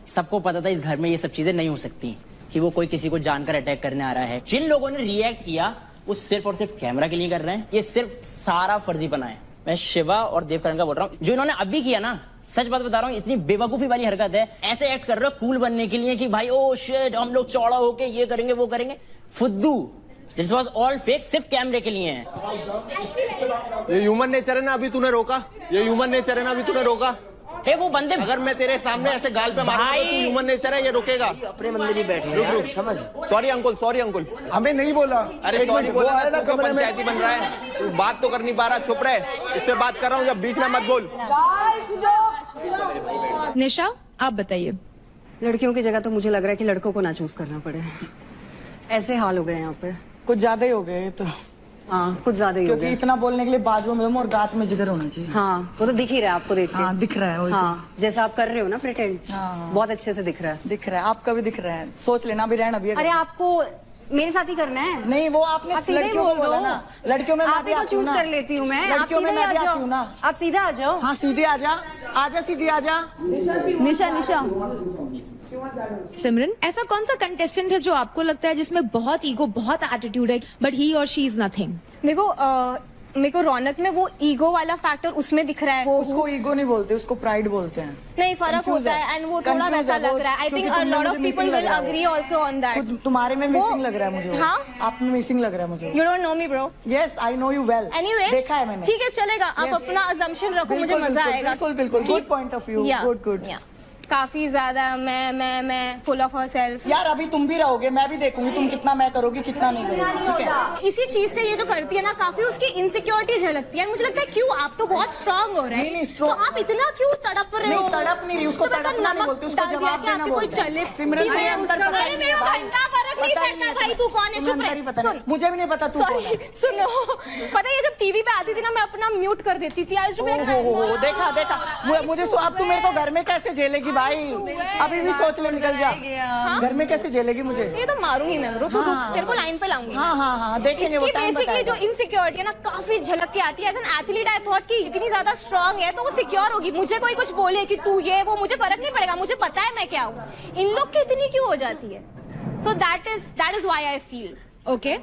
M: सबको पता था इस घर में ये सब चीजें नहीं हो सकती, कि वो कोई किसी को जानकर अटैक करने आ रहा है। जिन लोगों ने रिएक्ट किया वो सिर्फ और सिर्फ कैमरा के लिए कर रहे हैं। ये सिर्फ सारा फर्जी बना है। मैं शिवा और देवकरण का बोल रहा हूँ। जो इन्होंने अभी किया ना, सच बात बता रहा हूँ, इतनी बेवकूफी वाली हरकत है। ऐसे एक्ट कर रहे हो कूल बनने के लिए कि भाई ओ शिट हम लोग चौड़ा होके ये करेंगे वो करेंगे। फुद्दू, दिस वाज ऑल फेक, सिर्फ कैमरे के लिए है।
A: ये ह्यूमन नेचर है ना, अभी तूने रोका।
M: हे वो बंदे,
A: अगर मैं तेरे सामने ऐसे गाल पे मारूंगा तो तू ह्यूमन नेचर है, ये रोकेगा?
B: अपने बंदे भी बैठे हैं यार, समझ।
A: सॉरी अंकुल।
G: हमें नहीं बोला।
A: अरे सॉरी बोला ना, तू पंचायती बन रहा है, तू बात तो कर नहीं पा रहा, चुप रहे। इससे बात कर रहा हूँ, जब बीच में मत बोल।
K: निशा आप बताइए।
O: लड़कियों की जगह तो मुझे लग रहा है कि लड़कों को ना चूज करना पड़े। ऐसे हाल हो गए यहाँ पे।
F: कुछ ज्यादा ही हो गए तो।
O: हाँ कुछ ज्यादा ही हो गया।
F: क्योंकि इतना बोलने के लिए बाजू में और गात में जिगर होना चाहिए।
O: हाँ वो तो दिख ही रहा है आपको देख के।
F: हाँ दिख रहा है।
O: हाँ जैसा आप कर रहे हो ना प्रिटेंड, बहुत अच्छे से दिख रहा है।
F: आपका भी दिख रहा है। सोच लेना अभी रहना भी।
O: अरे आपको मेरे साथ ही करना है।
F: नहीं वो आपने
O: लड़कियों को बोला ना।
F: लड़कियों में
O: आप ही तो चूज कर लेती हूँ मैं।
F: लड़कियों में मैं भी आती हूँ ना।
O: आप सीधा आ जाओ।
F: हाँ सीधे आजा सीधी आजा।
L: निशा
K: सिमरन, ऐसा कौन सा कंटेस्टेंट है जो आपको लगता है जिसमें बहुत ईगो, बहुत एटीट्यूड है, बट ही और शी इज नथिंग?
L: देखो मेरे को रौनक में वो ईगो वाला फैक्टर उसमें दिख रहा है।
F: उसको ईगो नहीं बोलते, उसको प्राइड बोलते हैं।
L: नहीं फर्क होता है एंड वो थोड़ा वैसा लग रहा है। I think a lot of people will agree also on that.
F: तुम्हारे में मिसिंग लग रहा है मुझे।
L: हाँ
F: आप में मिसिंग लग रहा है मुझे।
L: You don't know me bro.
F: Yes I know you well.
L: Anyway
F: देखा है मैंने।
L: ठीक है चलेगा, आप अपना अजम्पशन रखो, मुझे मजा आएगा।
F: बिल्कुल good point of view. Good
L: काफी ज्यादा मैं फुल ऑफ हरसेल्फ।
F: यार अभी तुम भी रहोगे, मैं भी देखूंगी तुम कितना मैं करोगी कितना नहीं करोगी, ठीक है?
L: इसी चीज से ये जो करती है ना, काफी उसकी इनसिक्योरिटी झलकती है। मुझे लगता है क्यों आप तो बहुत स्ट्रांग हो रहे हैं, तो आप इतना क्यों तड़प रहे हो?
F: नहीं तड़प नहीं रही, उसको तड़पना नहीं बोलते, उसको जवाब देना बोलते हैं। सिमरन मेरे अंदर पता
L: है, मेरे को घंटा फर्क नहीं पड़ता भाई तू कौन है, चुप रह।
F: मुझे भी नहीं पता तू कौन है।
L: सुनो, पता है ये जब टीवी पे आती थी ना, मैं अपना म्यूट कर देती थी। आज
F: देखा मुझे अब तू मेरे को घर में कैसे झेलेगी
P: भाई, अभी भी सोच ले, निकल जा। घर में कैसे झेलेगी मुझे?
L: ये तो मारूंगी मैं, तो तेरे को लाइन पे लाऊंगी।
P: हाँ, देखेंगे वो टाइम बताएगा।
L: बेसिकली जो इनसिक्योरिटी है ना, काफी झलक के आती है। As an athlete I thought कि इतनी ज्यादा स्ट्रांग है तो वो सिक्योर होगी। मुझे कोई कुछ बोले कि तू ये वो, मुझे फर्क नहीं पड़ेगा, मुझे पता है मैं क्या हूँ। इन लोग की इतनी क्यों हो जाती है? So that is why I feel.
K: Okay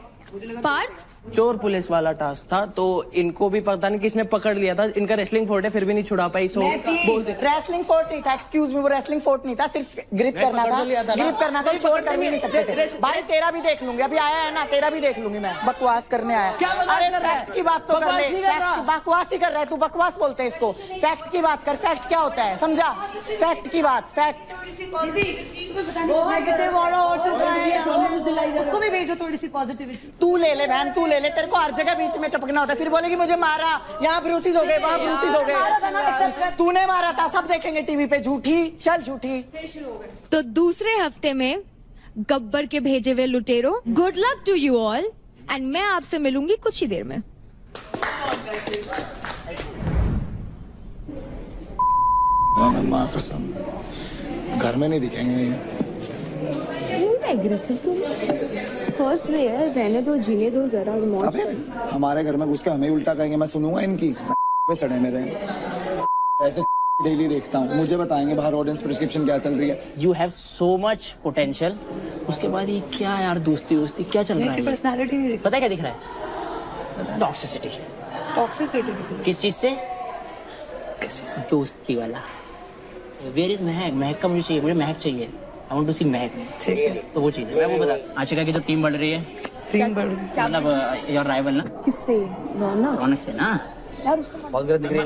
K: Parth,
N: चोर पुलिस वाला टास्क था, तो इनको भी पता नहीं किसने पकड़ लिया था। इनका रेसलिंग फोर्ट है, फिर भी नहीं छुड़ा पाई। सो बोलते
P: रेसलिंग फोर्ट नहीं था, एक्सक्यूज मी, वो रेसलिंग फोर्ट नहीं था, सिर्फ ग्रिप करना था। ग्रिप करना था, चोर कर भी नहीं सकते थे। भाई तेरा भी देख लूंगी, अभी आया है ना, तेरा भी देख लूंगी मैं। बकवास करने आया। अरे फैक्ट की बात तो कर ले। बकवास ही कर रहा है तू, बकवास बोलते हैं इसको। फैक्ट की बात कर, फैक्ट क्या होता है, समझा? फैक्ट की बात, फैक्ट।
F: उसको भी भेजो थोड़ी सी पॉजिटिविटी।
P: तू ले ले बहन, तू ले ले, तेरे को हर जगह बीच में टपकना होता है। फिर बोलेगी मुझे मारा, यहाँ ब्रूसीज हो गए, वहाँ ब्रूसीज हो गए। तूने मारा था, सब देखेंगे टीवी पे। झूठी, चल झूठी।
K: तो दूसरे हफ्ते में गब्बर के भेजे हुए लुटेरो, good luck to you all, and मैं आपसे मिलूंगी कुछ ही देर में।
G: माँ कसम, घर में नहीं दिखेंगे ये।
Q: एग्रेसिव क्यों? फर्स्ट डे है, रहने दो, जीने दो जरा।
G: अबे हमारे घर में घुस के हमें उल्टा कहेंगे, मैं सुनूंगा इनकी? पे चढ़े मेरे ऐसे डेली देखता हूँ, मुझे बताएंगे बाहर ऑडियंस प्रिस्क्रिप्शन क्या चल रही है।
M: You have so much potential. उसके बाद ये क्या यार, दोस्ती दोस्ती क्या चल रहा है?
F: पर्सनालिटी नहीं
M: पता है क्या दिख रहा है? टॉक्सिसिटी।
F: टॉक्सिसिटी
M: किस चीज से? दोस्ती वाला। वेयर इज महक? महक का मुझे चाहिए, मुझे महक चाहिए। I want to see महक। ठीक है, तो वो चीज़ है। मैं वो बता, आशिका की तो टीम बढ़ रही है। टीम बढ़ रही है मतलब योर राइवल ना?
Q: किससे? रौनक
M: से ना?
Q: यार उसको
M: बहुत गलत दिख रही है।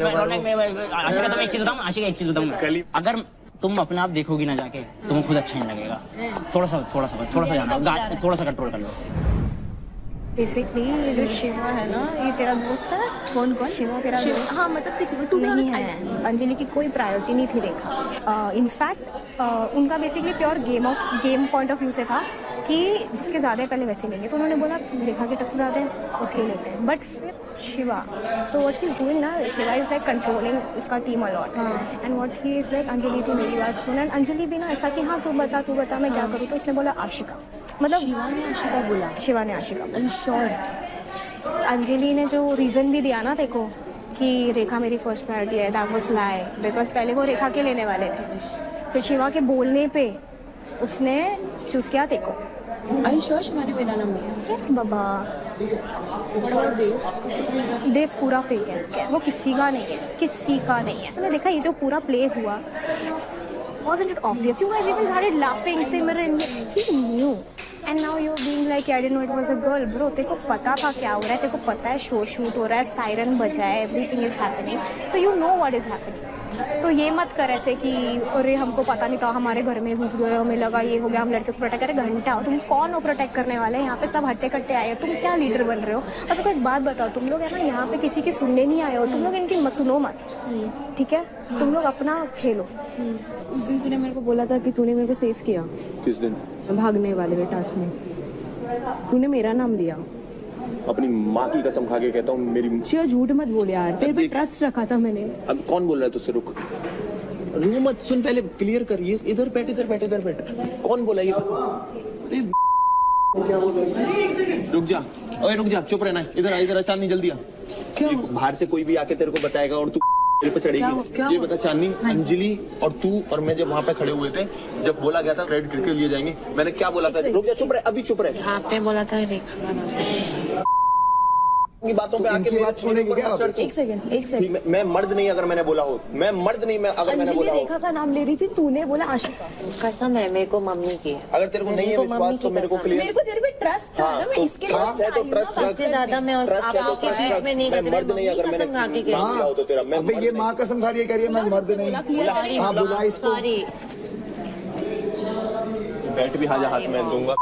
M: आशिका तुम्हें एक चीज़ बताऊँ, आशिका एक चीज़ बताऊँ, अगर तुम अपने आप देखोगी ना जाके, तुम्हें खुद अच्छा नहीं लगेगा। थोड़ा सा जाना, थोड़ा सा कंट्रोल कर लो।
L: बेसिकली ये जो शिवा है ना, ये तेरा दोस्त है? कौन? शिवा तेरा दोस्त? हाँ, मतलब तू नहीं है। अंजलि की कोई प्रायोरिटी नहीं थी रेखा। इनफैक्ट उनका basically pure game point of view से था कि जिसके ज़्यादा पहले वैसे लेंगे, तो उन्होंने बोला रेखा के सबसे ज़्यादा है उसके लेते हैं। बट फिर Shiva, so what he is doing ना, शिवा इज़ लाइक कंट्रोलिंग उसका team a lot, and what he is like, Anjali तू मेरी बात सुन। एंड अंजलि भी ना ऐसा कि हाँ तू बता मैं क्या करूँ, तो उसने बोला आशिका। मतलब शिवा ने आशिका श्योर। अंजलि ने जो रीज़न भी दिया ना देखो कि रेखा मेरी फर्स्ट प्रायोरिटी है, दैट वाज लाई, बिकॉज पहले वो रेखा के लेने वाले थे। फिर शिवा के बोलने पे उसने चूज़ किया देखो।
Q: आई श्योर शिवा ने मेरा नाम लिया?
L: यस बाबा। देव पूरा फेक है, वो किसी का नहीं है, किसी का नहीं है। तुमने देखा ये जो पूरा प्ले हुआ, wasn't it obvious? You guys even started laughing, Simran. He knew. And now you're being like, I didn't know it was a girl. Bro, तेरे को पता था क्या हो रहा है, तेरे को पता है शो शूट हो रहा है, सायरन बजा है, everything is happening. So you know what is happening. तो ये मत कर ऐसे कि अरे हमको पता नहीं था, हमारे घर में घुस गए, हमें लगा ये हो गया, हम लड़के को प्रोटेक्ट करें। घंटा हो, तुम कौन हो प्रोटेक्ट करने वाले? यहाँ पे सब हट्टे कट्टे आए हो, तुम क्या लीडर बन रहे हो? और मेरे को एक बात बताओ, तुम लोग है ना यहाँ पे किसी की सुनने नहीं आए हो, तुम लोग इनकी सुनो मत, ठीक है? तुम लोग अपना खेलो।
Q: उस दिन तूने मेरे को बोला था कि तूने मेरे को सेव किया।
G: किस दिन?
Q: भागने वाले टास्क में तूने मेरा नाम लिया।
A: अपनी माँ की कसम खा के कहता हूँ, मेरी
Q: शिवा झूठ मत बोल यार, तेरे पे ट्रस्ट रखा था मैंने।
A: अब कौन बोल रहा है तुझसे? रुक, रू मत, सुन, पहले क्लियर कर। ये इधर बैठ। कौन बोला ये? क्या बोल रहा है? रुक जा, ओए रुक जा, चुप रहना। इधर आ चांदनी, जल्दी आ। क्यों? बाहर से कोई भी आके तेरे को बताएगा और तू मेरे पे चढ़ेगी। ये बता चांदनी, अंजलि और तू और मैं जब वहाँ पे खड़े हुए थे, जब बोला गया था क्रेडिट किसके लिए जाएंगे, मैंने क्या बोला था? रुक जा, चुप रहे, अभी चुप रहे।
I: आपने बोला था रेखा
A: की बातों पे आके बात सुनेगी क्या?
Q: एक सेकंड।
A: मैं मर्द नहीं अगर मैंने बोला हो, मैं मर्द नहीं, मैं अगर मैंने बोला हो।
Q: रेखा का नाम ले रही थी, तूने बोला आशिका।
I: कसम है मेरे को मम्मी की।
A: अगर तेरे को नहीं है विश्वास तो मेरे को क्लियर।
Q: मेरे को तेरे पे ट्रस्ट था ना, मैं इसके लिए
A: तो ट्रस्ट
I: इससे ज्यादा मैं और आपके बीच में नहीं कहती,
A: मर्द नहीं अगर मैंने
I: कसम खा के
A: हो तो तेरा।
G: अबे ये माँ कसम खा रही है, कह रही है मैं मर्द नहीं। हाँ बुला इसको।
A: बैठ भी हाथ में दूंगा।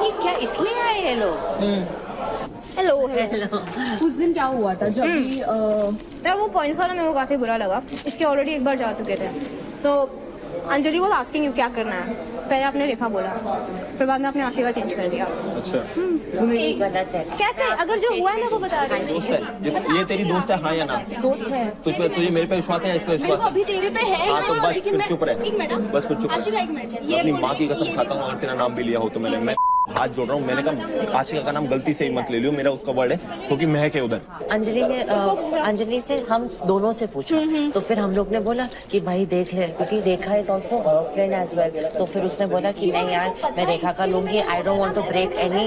I: ये क्या इसलिए आए ये लोग?
L: हेलो।
Q: उस दिन क्या हुआ था जब भी
L: यार वो पॉइंट्स वाला मेरे को काफ़ी बुरा लगा। इसके ऑलरेडी एक बार जा चुके थे, तो अंजलि वाज आस्किंग यू क्या करना है, पहले आपने रेखा बोला, फिर बाद में आपने आशिका चेंज कर दिया।
R: अच्छा
L: गलत है कैसे? अगर जो हुआ है ना वो बता रही
R: दोस्त है ये तेरी दोस्त है हाँ या ना?
L: दोस्त है।
R: तुझे मेरे पे विश्वास है, इस पे विश्वास है?
L: अभी तेरे पे है
R: हाँ तो बस फिर चुप रहे,
L: एक मिनट
R: बस फिर चुप
L: आशिका एक मिनट ये
R: अपनी माँ की कसम खाता हूँ, अगर तेरा नाम भी लिया हो तो मैं हाथ जोड़ रहा हूँ। मैंने कहा आशिका का नाम गलती से ही मत ले लियो, मेरा उसका वर्ड है क्योंकि महक है उधर।
I: अंजलि से हम दोनों से पूछा तो फिर हम लोग ने बोला कि भाई देख ले, क्योंकि Rekha is also friend as well. तो फिर उसने बोला कि नहीं यार मैं रेखा का लूंगी, I don't want to break any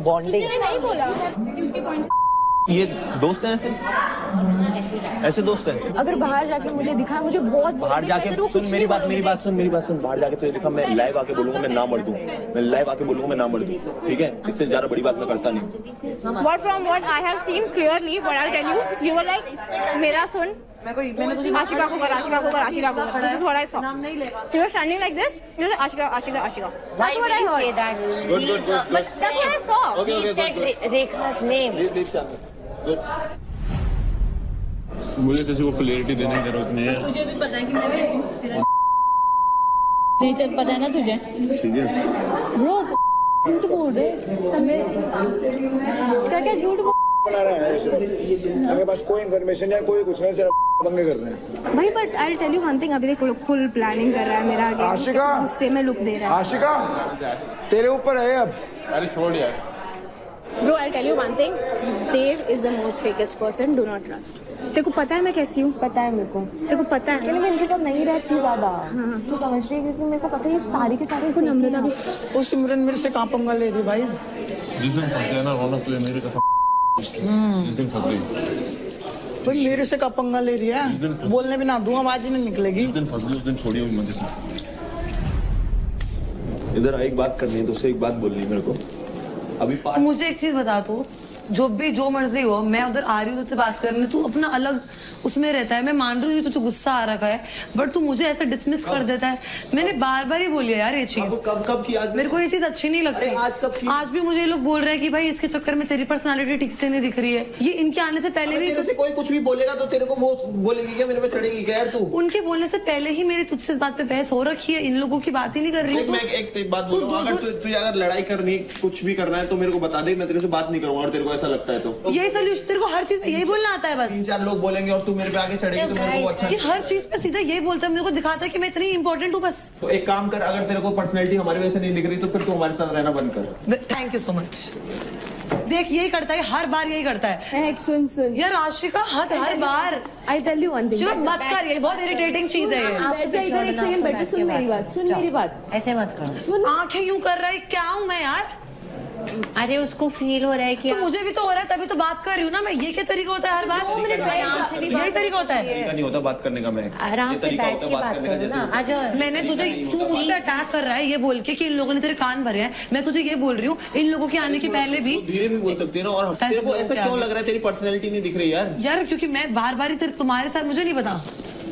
I: bonding.
L: नहीं बोला
R: ये दोस्त है ऐसे दोस्त है।
Q: अगर बाहर जाके मुझे दिखा, मुझे बहुत
R: बाहर जाके सुन मेरी बात सुन बाहर जाके तुझे दिखा, मैं लाइव आके बोलूंगा मैं ना मर दूं, मैं लाइव आके बोलूंगा मैं ना मर दूं, ठीक है? इससे ज्यादा बड़ी बात मैं करता नहीं।
L: What from what I have seen clearly, what I'll tell you, you were like मेरा सुन, आशिका को कर, आशिका को कर, आशिका को कर. This is what I saw. You were standing like this. You said Ashika, Ashika, Ashika. That's what I heard.
R: Good.
L: That's what I saw.
I: He said Rekha's name.
A: मुझे किसी को क्लियरिटी देने की जरूरत नहीं है।
J: तुझे भी पता है कि मैं नहीं चल पता है ना तुझे।
A: ठीक है
J: ब्रो झूठ बोल रहे क्या झूठ
G: बना रहे हैं मेरे पास कोई इन्फॉर्मेशन या कोई कुछ नहीं, सिर्फ पंगे कर रहे हैं
L: भाई। But I will tell you one thing, अभी देखो फुल प्लानिंग कर रहा है मेरा आगे,
G: आशिका
L: गुस्से में लुक दे रहा है।
G: आशिका तेरे ऊपर है अब।
A: अरे छोड़ यार
L: Bro, I'll tell you one thing. Dave is the most fakest person. Do not trust. तेरे को पता है मैं कैसी हूँ?
Q: पता है मेरे को।
L: तेरे को पता है?
Q: इसके लिए मैं इनके साथ नहीं रहती ज्यादा। हाँ। तू समझ रही है क्योंकि मेरे को पता है ये सारी के सारे को नम्रता भी।
P: उस सिमरन मेरे से कहाँ पंगा ले रही भाई?
A: जिस दिन फंस गया ना रौनक तुझे मेरे कसम, जिस दिन फंस गई
P: भाई मेरे से कहाँ पंगा ले रही है? बोलने भी ना दूँ, आवाज ही नहीं निकलेगी।
A: जिस दिन फंस गई उस दिन छोड़ी हुई मजे से।
R: इधर एक बात करनी है, तुझसे एक बात बोलनी है मेरे को अभी।
F: तो मुझे एक चीज बता, तू जो मर्जी हो, मैं उधर आ रही हूँ तुझसे बात करने, तू अपना अलग उसमें रहता है। मैं मान रही हूँ तुझे गुस्सा आ रखा है, बट तू मुझे ऐसे डिसमिस कर देता है। मैंने बार बार ही बोली यार ये चीज।
R: कब की?
F: मेरे को ये चीज अच्छी नहीं लगती।
R: आज कब की?
F: आज भी मुझे ये लोग बोल रहे हैं कि भाई इसके चक्कर में तेरी पर्सनालिटी ठीक से नहीं दिख रही है। ये इनके आने से पहले भी
R: तेरे से कोई कुछ भी बोलेगा तो तेरे को वो बोलेगी क्या, मेरे पे चढ़ेगी क्या यार तू?
F: उनके बोलने से पहले ही मेरी तुझसे इस बात पे बहस हो रखी है। इन लोगों की बात ही नहीं कर रही हूँ।
R: मैं एक बात बोल रहा हूँ, अगर तुझे अगर लड़ाई करनी कुछ भी करना है तो मेरे को बता दे, मैं तेरे से बात नहीं करूंगा। और तेरे को ऐसा लगता है तो
F: यही सोल्यूशन, तेरे को हर चीज में यही बोलना आता है बस।
R: 3-4 लोग बोलेंगे और तू मेरे पे आगे चढ़ेगी तो मेरे को अच्छा।
F: ये हर चीज पे सीधा यही बोलता है, मेरे को दिखाता है कि मैं इतनी इंपॉर्टेंट हूँ बस।
R: तो एक काम कर, अगर तेरे को पर्सनैलिटी हमारी वजह से नहीं दिख रही तो फिर तू हमारे साथ रहना बंद कर।
F: Thank you so much. देख यही करता है, हर बार यही करता है।
Q: सुन
F: यार आशिका हर बार।
Q: I tell you one thing,
F: जो मत कर, ये बहुत इरिटेटिंग चीज है।
Q: बैठ जा इधर एक सेकंड, बैठ, सुन मेरी बात, सुन मेरी बात।
I: ऐसे मत करो।
F: सुन, आंखें यूं कर रहा है, क्या हूँ मैं यार?
I: अरे उसको फील हो रहा है कि
F: तो मुझे भी तो हो रहा है, तभी तो बात कर रही हूँ ना मैं। ये क्या तरीका होता है हर बार? यही तरीका होता है।
R: तरीका नहीं होता बात करने का। मैं
I: आराम से बैठ के बात करो ना। आ जाओ।
F: मैंने तुझे, तू मुझ पे अटैक कर रहा है ये बोल के कि इन लोगों ने तेरे कान भरे हैं। मैं तुझे ये बोल रही हूँ, इन लोगों के आने के पहले भी
R: धीरे भी बोल सकती है ना। और तेरे को ऐसा क्यों लग रहा है तेरी पर्सनैलिटी नहीं दिख रही यार?
F: यार क्योंकि मैं बार बार ही तुम्हारे साथ, मुझे नहीं पता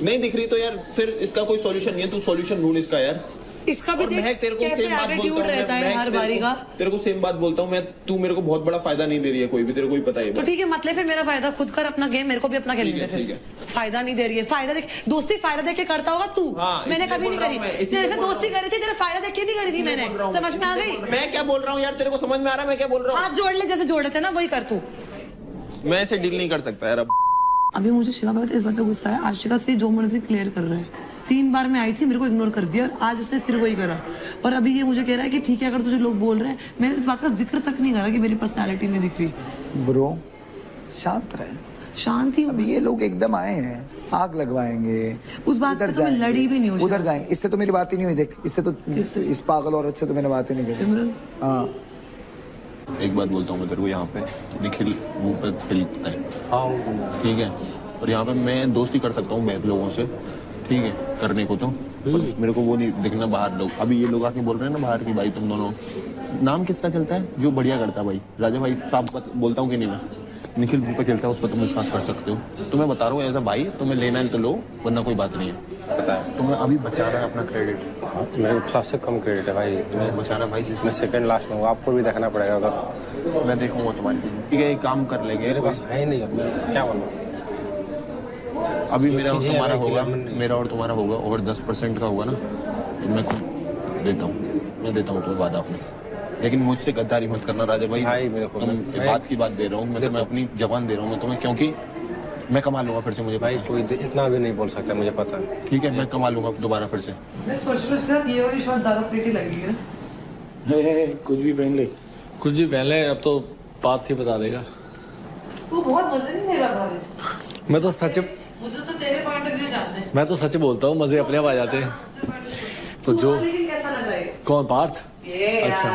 R: नहीं दिख रही तो यार फिर इसका कोई सॉल्यूशन नहीं है। तू सॉल्यूशन ढूंढ इसका यार।
F: इसका भी देख कैसे एटीट्यूड रहता है हर बारी का।
R: तेरे को सेम बात बोलता हूँ मैं, तू मेरे को बहुत बड़ा फायदा नहीं दे रही है कोई भी, तेरे को ही पता है।
F: तो ठीक है, मतलब फिर मेरा फायदा खुद कर अपना गेम, मेरे को भी अपना खेलने दे। फिर फायदा नहीं दे रही है, फायदा देख, दोस्ती फायदा देख के करता होगा तू। मैंने कभी नहीं करी तेरे से दोस्ती करी थी, तेरा फायदा देख के नहीं करी थी मैंने। समझ में आ गई?
R: मैं क्या बोल रहा हूँ यार, तेरे को समझ में आ रहा है मैं क्या बोल रहा हूँ?
F: हाथ जोड़ ले जैसे जोड़े थे ना, वही कर तू।
R: मैं ऐसे डील नहीं कर सकता यार अब।
F: अभी मुझे शिवा बाबा इस बात पे गुस्सा है, आशिका से जो मर्जी क्लियर कर रहा है। 3 बार मैं आई थी, मेरे को इग्नोर कर दिया और आज इसने फिर वही करा। और अभी ये मुझे कह रहा है कि ठीक है अगर तुझे लोग बोल रहे हैं। मैंने इस बात का जिक्र तक नहीं करा कि मेरी पर्सनालिटी नहीं दिख रही।
G: ब्रो शांत रहे।
F: शांत ही
G: अभी ये लोग एकदम आए हैं, आग लगवाएंगे।
F: उस बात पर तो मैं लड़ी भी नहीं हूँ।
G: उधर जाएंगे, इससे तो मेरी बात ही नहीं हुई। देख इससे तो इस पागल औरत से तो मैंने बात ही नहीं की। हाँ
A: एक बात बोलता हूँ मैं तेरे को, यहाँ पे निखिल मुंह पे खिलता है, ठीक है? और यहाँ पे मैं दोस्ती कर सकता हूँ मैं लोगों से, ठीक है, करने को तो। मेरे को वो नहीं दिखना बाहर लोग। अभी ये लोग आके बोल रहे हैं ना बाहर की, भाई तुम दोनों, नाम किसका चलता है जो बढ़िया करता है? भाई राजा भाई साहब बोलता हूँ कि नहीं मैं? निखिल मुंह पे चलता है, उस पर तुम विश्वास कर सकते हो। तो मैं बता रहा हूँ एज अ भाई, तुम्हें लेना है तो लो, वरना कोई बात नहीं है।
D: पता है
A: तुम्हें अभी बचाना है अपना क्रेडिट।
D: मेरे सबसे कम क्रेडिट है भाई।
A: मैं बचाना भाई,
D: जिसमें सेकंड लास्ट में हूँ, आपको भी देखना पड़ेगा। अगर
A: मैं देखूंगा तुम्हारी, ठीक है? एक काम कर लेंगे,
D: मेरे पास है नहीं अब, क्या बोलूँ?
A: अभी मेरा और तुम्हारा होगा, मेरा और तुम्हारा होगा, और 10% का होगा ना तो मैं देता हूँ, मैं देता हूँ तुम्हें वादा अपने। लेकिन मुझसे गद्दारी मत करना राजा भाई, तुम बात की बात दे रहा हूँ मैं तुम्हें, अपनी जबान दे रहा हूँ मैं तुम्हें, क्योंकि मैं कमा लूंगा फिर से, मुझे
D: भाई कोई इतना भी नहीं बोल सकता, मुझे पता है।
A: ठीक है, मैं कमा लूंगा दोबारा फिर से।
F: मैं सोच रही हूँ उसके साथ ये वाली शॉट ज्यादा प्रीटी लगेगी ना।
C: कुछ भी पहन ले,
S: कुछ भी पहन ले, अब तो बात ही बता देगा।
F: तू बहुत मजे नहीं ले रहा भाभी।
S: मैं तो सच,
F: मुझे तो तेरे पॉइंट ऑफ व्यू जानते हैं।
S: मैं तो सच बोलता हूँ, मजे अपने आप आ जाते हैं। तो जो
F: लेकिन कैसा लग रहा है?
S: कौन पार्थ?
F: अच्छा,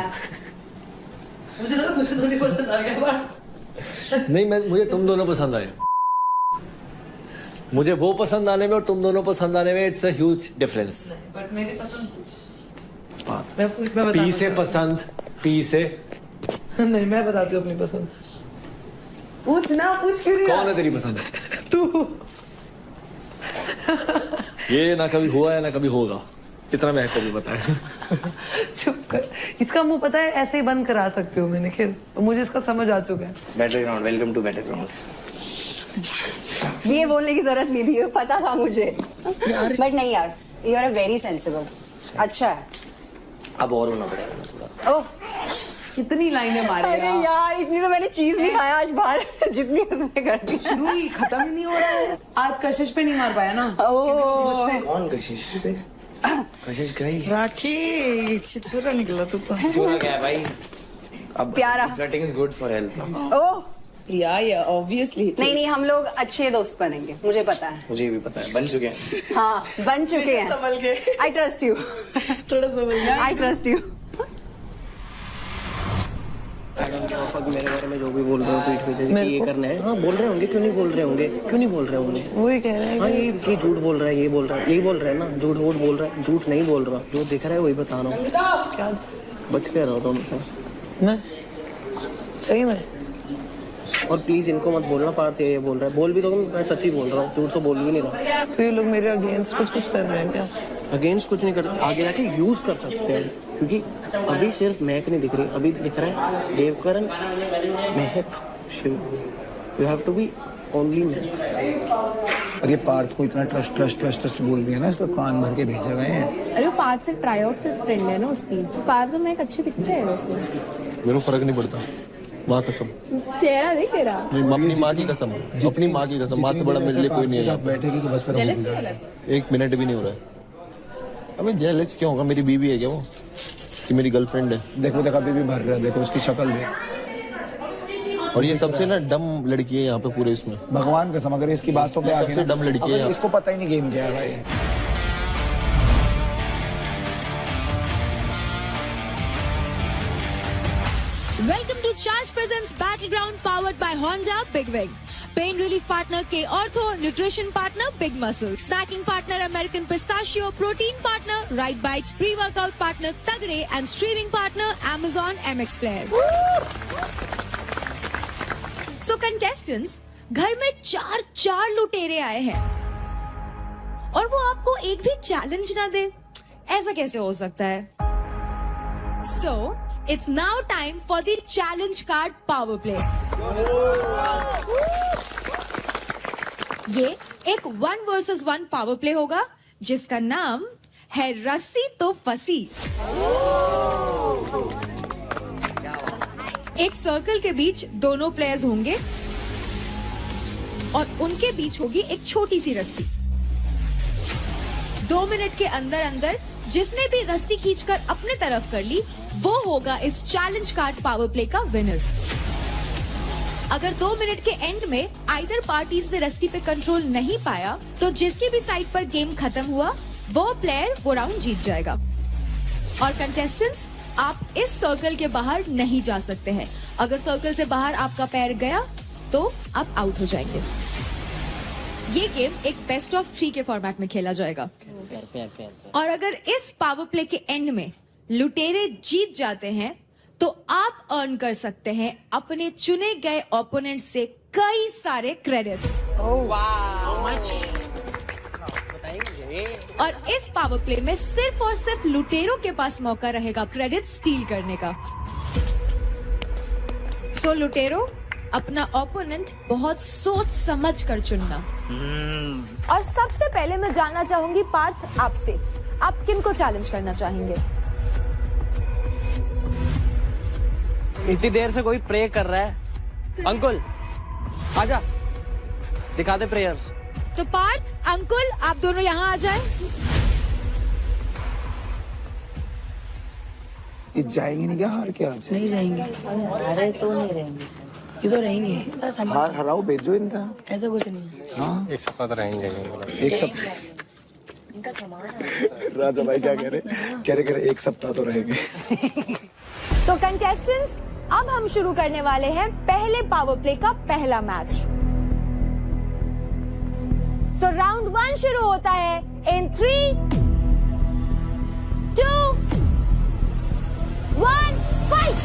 F: मुझे लगा तुझे तो नहीं पसंद आ गया पार्थ।
S: नहीं, मुझे तुम दोनों पसंद आए। मुझे वो पसंद आने में और तुम दोनों पसंद आने में it's a huge difference.
F: But मेरी पसंद कुछ
S: पी से पसंद, पी से
F: नहीं, मैं बताती हूँ अपनी पसंद। पूछ ना, पूछ क्यों नहीं?
S: कौन है तेरी पसंद?
F: तू।
S: ये ना कभी हुआ है ना कभी होगा, इतना मैं को भी पता है।
F: चुप कर, इसका मुंह पता है ऐसे ही बंद करा सकती हूँ मैं निखिल, मुझे इसका समझ आ चुका है।
B: बैटरग्राउंड, वेलकम टू बैटरग्राउंड।
O: ये बोलने की जरूरत नहीं थी, पता था मुझे। बट नहीं यार, यू आर वेरी सेंसिबल। अच्छा है,
B: अब और होना पड़ेगा ना थोड़ा।
F: ओह, कितनी लाइनें मारी।
O: अरे यार, इतनी तो मैंने चीज नहीं खाया आज बाहर, जितनी उसने कर दी।
F: शुरू ही खत्म ही नहीं हो रहा है। आज कशिश पे नहीं मार पाया ना।
B: कौन कशिश? कशिश गई।
F: राखी छिछोरा निकला तू तो।
B: छोरा क्या है भाई? अब
O: प्यारा।
B: Flirting is good for health.
O: Oh
F: yeah obviously.
O: नहीं, हम लोग अच्छे दोस्त बनेंगे, मुझे पता है।
B: मुझे भी पता है, बन चुके हैं।
O: हाँ, बन चुके हैं।
F: संभल के।
O: I trust you.
F: थोड़ा संभल के।
O: I trust you.
N: मेरे बारे में जो भी बोल रहे हो पीठ पीछे कि ये करना है, हाँ बोल रहे होंगे, क्यों नहीं बोल रहे होंगे, क्यों नहीं बोल रहे होंगे?
F: वही कह रहे हैं।
N: हाँ, ये झूठ बोल रहा है, ये बोल रहा है, यही बोल रहा है ना, झूठ बोल रहा है, झूठ नहीं बोल रहा, जो दिख रहा है वही बता रहा हूँ।
F: क्या
N: बच के रहो तुम।
F: मैं सही में।
N: और प्लीज इनको मत बोलना पार्थ ये बोल रहा है, बोल भी तो मैं सच्ची बोल रहा हूँ, झूठ तो बोल भी नहीं रहा।
F: तो ये लोग मेरे अगेंस्ट कुछ कर रहे हैं क्या?
N: अगेंस्ट कुछ नहीं करते, आगे जाके यूज कर सकते हैं, क्योंकि अभी सिर्फ महक नहीं दिख रही, अभी दिख रहा है Devkaran, Mahak, Shiv. You have to be only Mahak.
C: अरे पार्थ को इतना ट्रस्ट बोल रही है ना, इसको कान भर के भेजे गए हैं।
Q: अरे वो पार्थ से ट्राई आउट से फ्रेंड है ना उसकी। पार्थ तो मैं अच्छे दिखते हैं वैसे।
A: मेरे को फर्क नहीं पड़ता, माँ कसम।
Q: चेहरा देख तेरा।
A: अपनी माँ की कसम, अपनी माँ की कसम, माँ से बड़ा मेरे लिए कोई नहीं है।
C: बैठेगी तो बस फिर
A: एक मिनट भी नहीं हो रहा है। अबे जेलस क्यों होगा, मेरी बीवी है क्या वो, कि मेरी गर्लफ्रेंड है?
C: देखो अभी भी भर रहा है, देखो उसकी शक्ल भी।
A: और ये सबसे ना डम लड़की है यहाँ पे पूरे इसमें,
C: भगवान कसम। अगर इसकी बातों पे आगे
A: सबसे डम लड़की है,
C: इसको पता ही नहीं गेम क्या है भाई।
K: Welcome to Charge Presents Battleground powered by Honda Big Wing. Pain relief partner K Ortho, nutrition partner Big Muscle, snacking partner American Pistachio, protein partner Right Bites, pre-workout partner Tagre and streaming partner Amazon MX Player. So contestants, घर में चार लुटेरे आए हैं और वो आपको एक भी चैलेंज ना दे, ऐसा कैसे हो सकता है? So it's now time for the challenge card power play. ये एक 1 versus 1 पावर प्ले होगा जिसका नाम है रस्सी तो फंसी। एक सर्कल के बीच दोनों प्लेयर्स होंगे और उनके बीच होगी एक छोटी सी रस्सी। 2 मिनट के अंदर अंदर जिसने भी रस्सी खींचकर अपने तरफ कर ली वो होगा इस चैलेंज कार्ड पावर प्ले का विनर। अगर 2 मिनट के एंड में आइदर पार्टीज ने रस्सी पे कंट्रोल नहीं पाया तो जिसकी भी साइड पर गेम खत्म हुआ वो प्लेयर वो राउंड जीत जाएगा। और कंटेस्टेंट्स, आप इस सर्कल के बाहर नहीं जा सकते हैं। अगर सर्कल से बाहर आपका पैर गया तो आप आउट हो जाएंगे। ये गेम एक बेस्ट ऑफ 3 के फॉर्मेट में खेला जाएगा। और अगर इस पावर प्ले के एंड में लुटेरे जीत जाते हैं तो आप अर्न कर सकते हैं अपने चुने गए ओपोनेंट से कई सारे क्रेडिट्स। और इस पावर प्ले में सिर्फ और सिर्फ लुटेरों के पास मौका रहेगा क्रेडिट स्टील करने का। सो लुटेरो, अपना ओपोनेंट बहुत सोच समझ कर चुनना।
T: और सबसे पहले मैं जानना चाहूंगी पार्थ आपसे, आप किन को चैलेंज करना चाहेंगे?
N: इतनी देर से कोई प्रे कर रहा है। अंकुल आजा, दिखा दे प्रेयर्स।
K: तो पार्थ, अंकुल, आप दोनों यहाँ आ जाएं।
G: ये जाएंगे नहीं क्या हार के आज?
E: नहीं जाएंगे।
I: अरे तो नहीं रहेंगे,
E: ये तो रहेंगे।
G: हार हराओ, भेजो इनका।
E: ऐसा कुछ नहीं है।
G: हाँ,
D: एक सप्ताह तो रहेंगे।
G: एक सप्ताह। राजा भाई क्या कह रहे एक सप्ताह तो रहेंगे।
T: तो कंटेस्टेंट्स, अब हम शुरू करने वाले हैं पहले पावर प्ले का पहला मैच। सो राउंड 1 शुरू होता है इन 3, 2, 1, फाइट।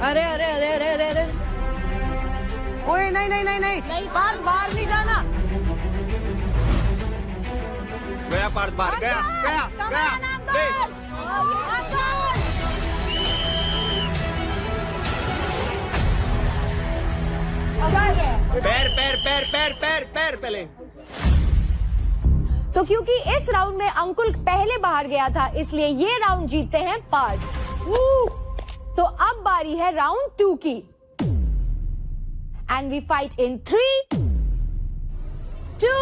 F: अरे अरे अरे अरे अरे अरे ओए नहीं नहीं नहीं नहीं पार्थ बाहर नहीं जाना।
R: गया पार्थ बाहर, गया गया गया। पैर पैर पैर पैर पैर पैर पहले।
T: तो क्योंकि इस राउंड में अंकुल पहले बाहर गया था, इसलिए ये राउंड जीतते हैं पार्थ। तो अब बारी है राउंड 2 की। And we fight in 3, 2,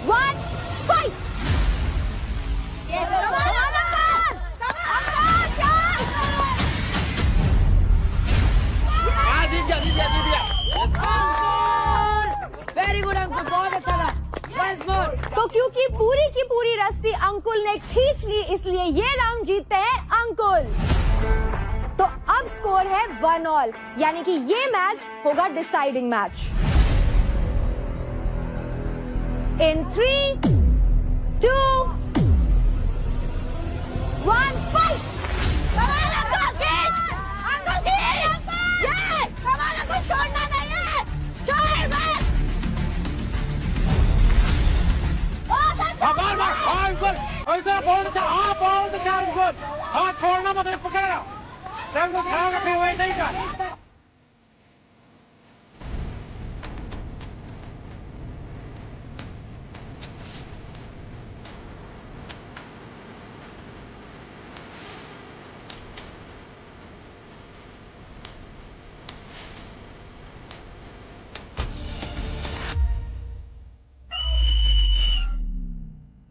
T: 1, fight.
F: Very good uncle, बहुत अच्छा था।
T: तो क्योंकि पूरी की पूरी रस्सी अंकुल ने खींच ली, इसलिए ये राउंड जीतते हैं अंकुल। तो अब स्कोर है 1-1, यानी कि ये मैच होगा डिसाइडिंग मैच। इन 3, 2, 1, फाइट।
F: छोड़ना नहीं है, छोड़ मत।
R: अंकुल बहुत अच्छा अंकुल, हाँ छोड़ना मत, पकड़ना खाओगे फिर वही नहीं कर।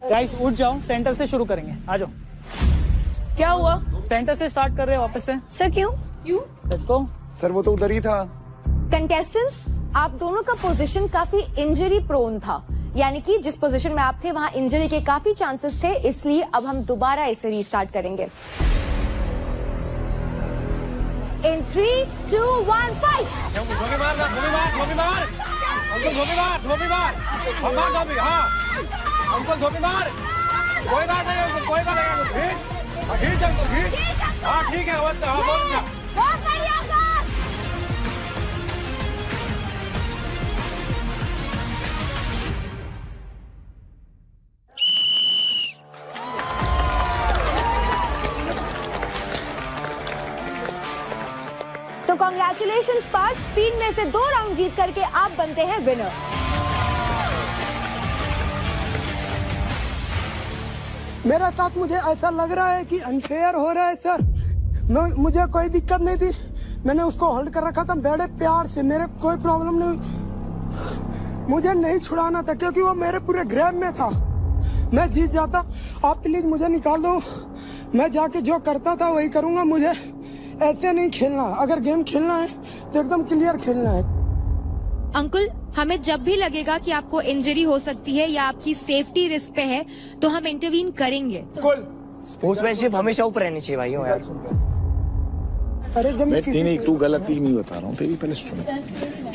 N: गाइस उठ जाओ, सेंटर से शुरू करेंगे, आ जाओ।
F: क्या हुआ?
N: सेंटर से स्टार्ट कर रहे हैं वापस से।
T: सर क्यों?
N: Let's go.
G: सर वो तो उधर ही था।
T: कंटेस्टेंट्स, आप दोनों का पोजीशन काफी इंजरी प्रोन था, यानी कि जिस पोजीशन में आप थे वहां इंजरी के काफी चांसेस थे, इसलिए अब हम दोबारा इसे रीस्टार्ट करेंगे। इन 3, 2, 1, फाइट।
R: धोबी मार, धोबी मार, धोबी मार, अंकुल धोबी मार, धोबी मार, हम मार धोबी, हाँ अंकुल धोबी मार। कोई बात नहीं अंकुल, कोई बात नहीं अंकुल, खींच अंकुल खींच। हाँ ठीक है, हाँ बहुत अच्छा।
T: तो कॉन्ग्रेचुलेशंस पार्थ, 3 में से 2 राउंड जीत करके आप बनते हैं विनर।
H: मेरा साथ मुझे ऐसा लग रहा है कि अनफेयर हो रहा है सर। मुझे कोई दिक्कत नहीं थी, मैंने उसको होल्ड कर रखा था बड़े प्यार से, मेरे कोई प्रॉब्लम नहीं हुई। मुझे नहीं छुड़ाना था क्योंकि वो मेरे पूरे ग्रैब में था। मैं जीत जाता। आप प्लीज मुझे निकाल दो, मैं जाके जो करता था वही करूंगा। मुझे ऐसे नहीं खेलना, अगर गेम खेलना है तो एकदम क्लियर खेलना है।
K: अंकुल, हमें जब भी लगेगा कि आपको इंजरी हो सकती है या आपकी सेफ्टी रिस्क पे है तो हम इंटरवीन करेंगे।
B: स्पोर्ट्समैनशिप हमेशा ऊपर रहनी चाहिए भाइयों यार।
H: अरे जब
A: मैं तेरी तू गलती नहीं बता रहा हूँ, तेरी पहले सुन,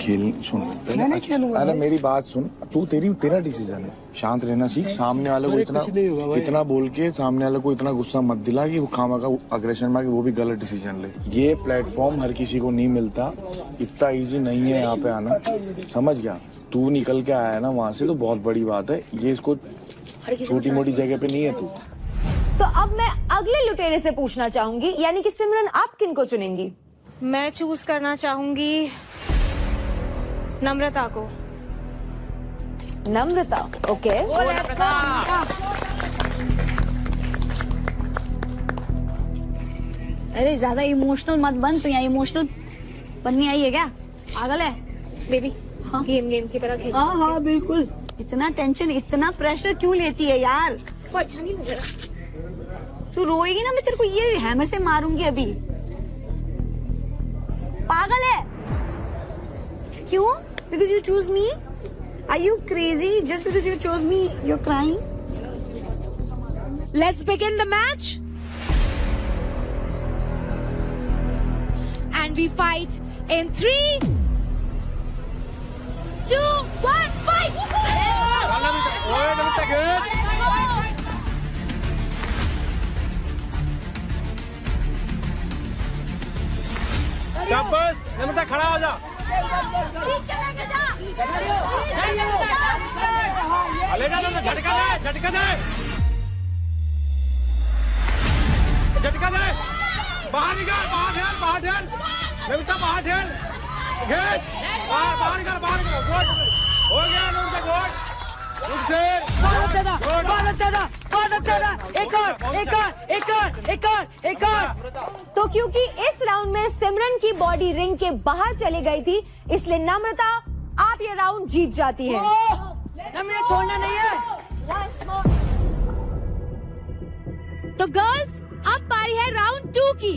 A: खेल सुन
H: मैं नहीं खेलूंगा।
A: अरे मेरी बात सुन, तू तेरा डिसीजन है, शांत रहना सीख। सामने वाले को इतना बोल के सामने वाले को इतना गुस्सा मत दिला कि वो खामा का अग्रेशन में वो भी गलत डिसीजन ले। ये प्लेटफॉर्म हर किसी को नहीं मिलता, इतना इजी नहीं है यहाँ पे आना, समझ गया? तू निकल के आया है ना वहाँ से तो बहुत बड़ी बात है, ये इसको छोटी मोटी जगह पे नहीं है तू।
T: तो अब मैं अगले लुटेरे से पूछना चाहूंगी, यानी कि सिमरन आप किन को चुनेंगी?
L: मैं चूज करना चाहूंगी नम्रता को।
T: नम्रता, ओके।
U: अरे ज्यादा इमोशनल मत बन, तो यहाँ इमोशनल बननी आई है क्या? पागल है
L: बेबी। हाँ गेम की तरह खेल।
U: हाँ बिल्कुल। इतना टेंशन, इतना प्रेशर क्यों लेती है यार?
L: वो अच्छा नहीं लग रहा।
U: तू रोएगी ना, मैं तेरे को ये हैमर से मारूंगी अभी। पागल है क्यों? Because you choose me? Are you crazy? Just because you chose me, you're crying?
K: Let's begin the match. And we fight in 3, 2, 1, fight!
R: शाबाश नम्रता, खड़ा हो जा। ले जा नम्रता, झटका दे, झटका दे, झटका दे। बाहर निकाल, बाहर ढेल, बाहर ढेल। नम्रता बाहर ढेल, घेर, बाहर निकाल, बाहर निकाल। गोल हो गया नम्रता, गोल।
F: बहुत अच्छा था, बहुत अच्छा था, बहुत अच्छा था। एक और, एक और, एक और, एक और, एक और।
T: तो क्योंकि इस राउंड में सिमरन की बॉडी रिंग के बाहर चली गई थी, इसलिए नम्रता आप ये राउंड जीत जाती है।
F: नम्रता छोड़ना नहीं है।
K: तो गर्ल्स, अब बारी है राउंड 2 की।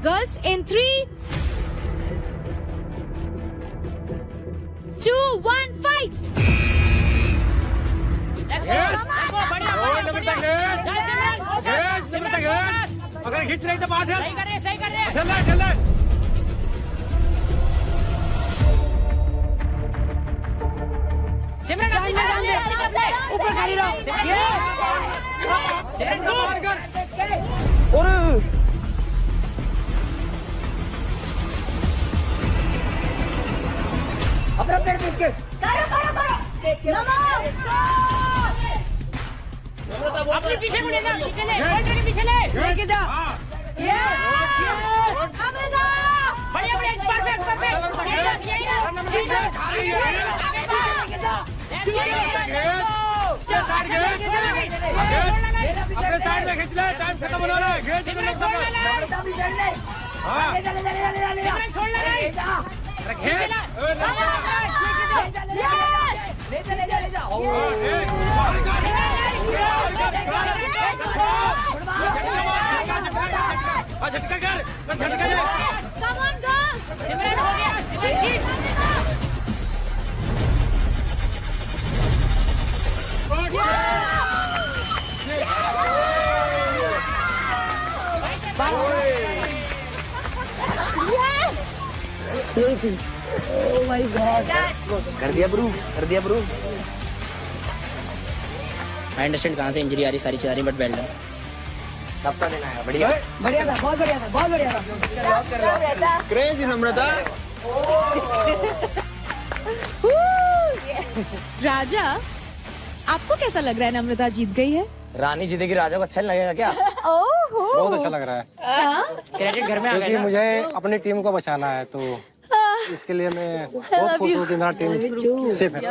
K: Girls in 3, 2, 1 fight.
R: अगर खींच रही तो बाहर
M: सही कर रहे, सही कर रहे।
R: चल ले, चल ले।
M: सिमरन
F: ऊपर खड़ी रहो। ये
R: बाहर कर।
F: अपना पेड़ पीट के
M: अपने पीछे मुड़े ना, पीछे ले, के पीछे ले।
F: लेके जा। ये
M: बढ़िया बढ़िया, परफेक्ट परफेक्ट।
R: अपने साइड में खींच ले, टाइम खत्म होने वाला है। घेर से लोग सब। हाँ
M: सिमरन छोड़ ले भाई।
R: घेर। झटका कर, झटका दे।
K: Come on girls.
M: सिमरन हो गया, सिमरन जीत।
B: Oh my God. कर दिया ब्रू, कर दिया ब्रू।
M: I understand कहाँ से इंजरी आ रही, सारी चीज़ आ रही, बट वेल डन।
B: सबका देना है, बढ़िया।
F: बढ़िया था, बहुत बढ़िया था, बहुत बढ़िया था।
B: क्रेजी नम्रता।
K: राजा, आपको कैसा लग रहा है नम्रता जीत गई है?
B: रानी जीतेगी, राजा को अच्छा नहीं लगेगा क्या?
T: ओहो,
R: बहुत अच्छा लग रहा है।
M: क्रेडिट घर में आ गया
R: क्योंकि
M: ना।
R: मुझे अपनी टीम को बचाना है, तो इसके लिए मैं बहुत खुश हूँ कि मेरा टीम सेफ है।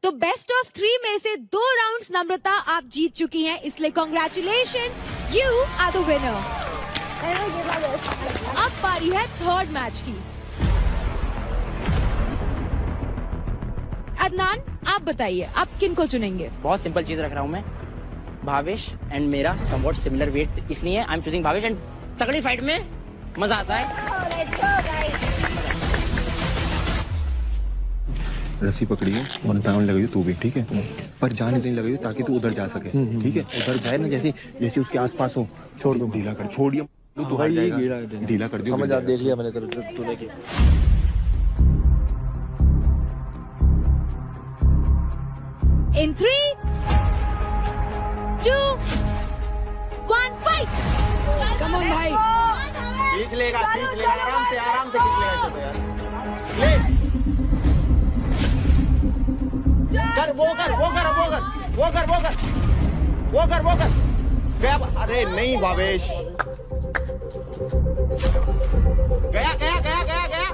K: तो बेस्ट ऑफ 3 में से 2 राउंड्स नम्रता आप जीत चुकी हैं, इसलिए congratulations, you are the winner. अब बारी है 3rd मैच की। अदनान, आप बताइए आप किन को चुनेंगे?
M: बहुत सिंपल चीज रख रहा हूँ मैं, भावेश एंड मेरा समवॉट सिमिलर वेट, इसलिए I am choosing Bhavesh. And तगड़ी फाइट में मजा आता है।
A: रस्सी पकड़िए, 1 पाउंड लगाइए तू भी, ठीक है? पर जान इतनी लगाइए ताकि तू उधर जा सके, ठीक है? उधर जाए ना, जैसे जैसे उसके आसपास हो, छोड़ दो, ढीला कर, छोड़िए, तू हार जाएगा, ढीला कर दियो।
S: समझ आ, देख लिया मैंने तूने की।
K: In 3, 2, 1 fight.
F: कम ऑन भाई।
R: खींच लेगा, आराम से खींच लेगा। चलो यार, ले कर, वो कर। गया। अरे नहीं भावेश, गया गया गया गया गया।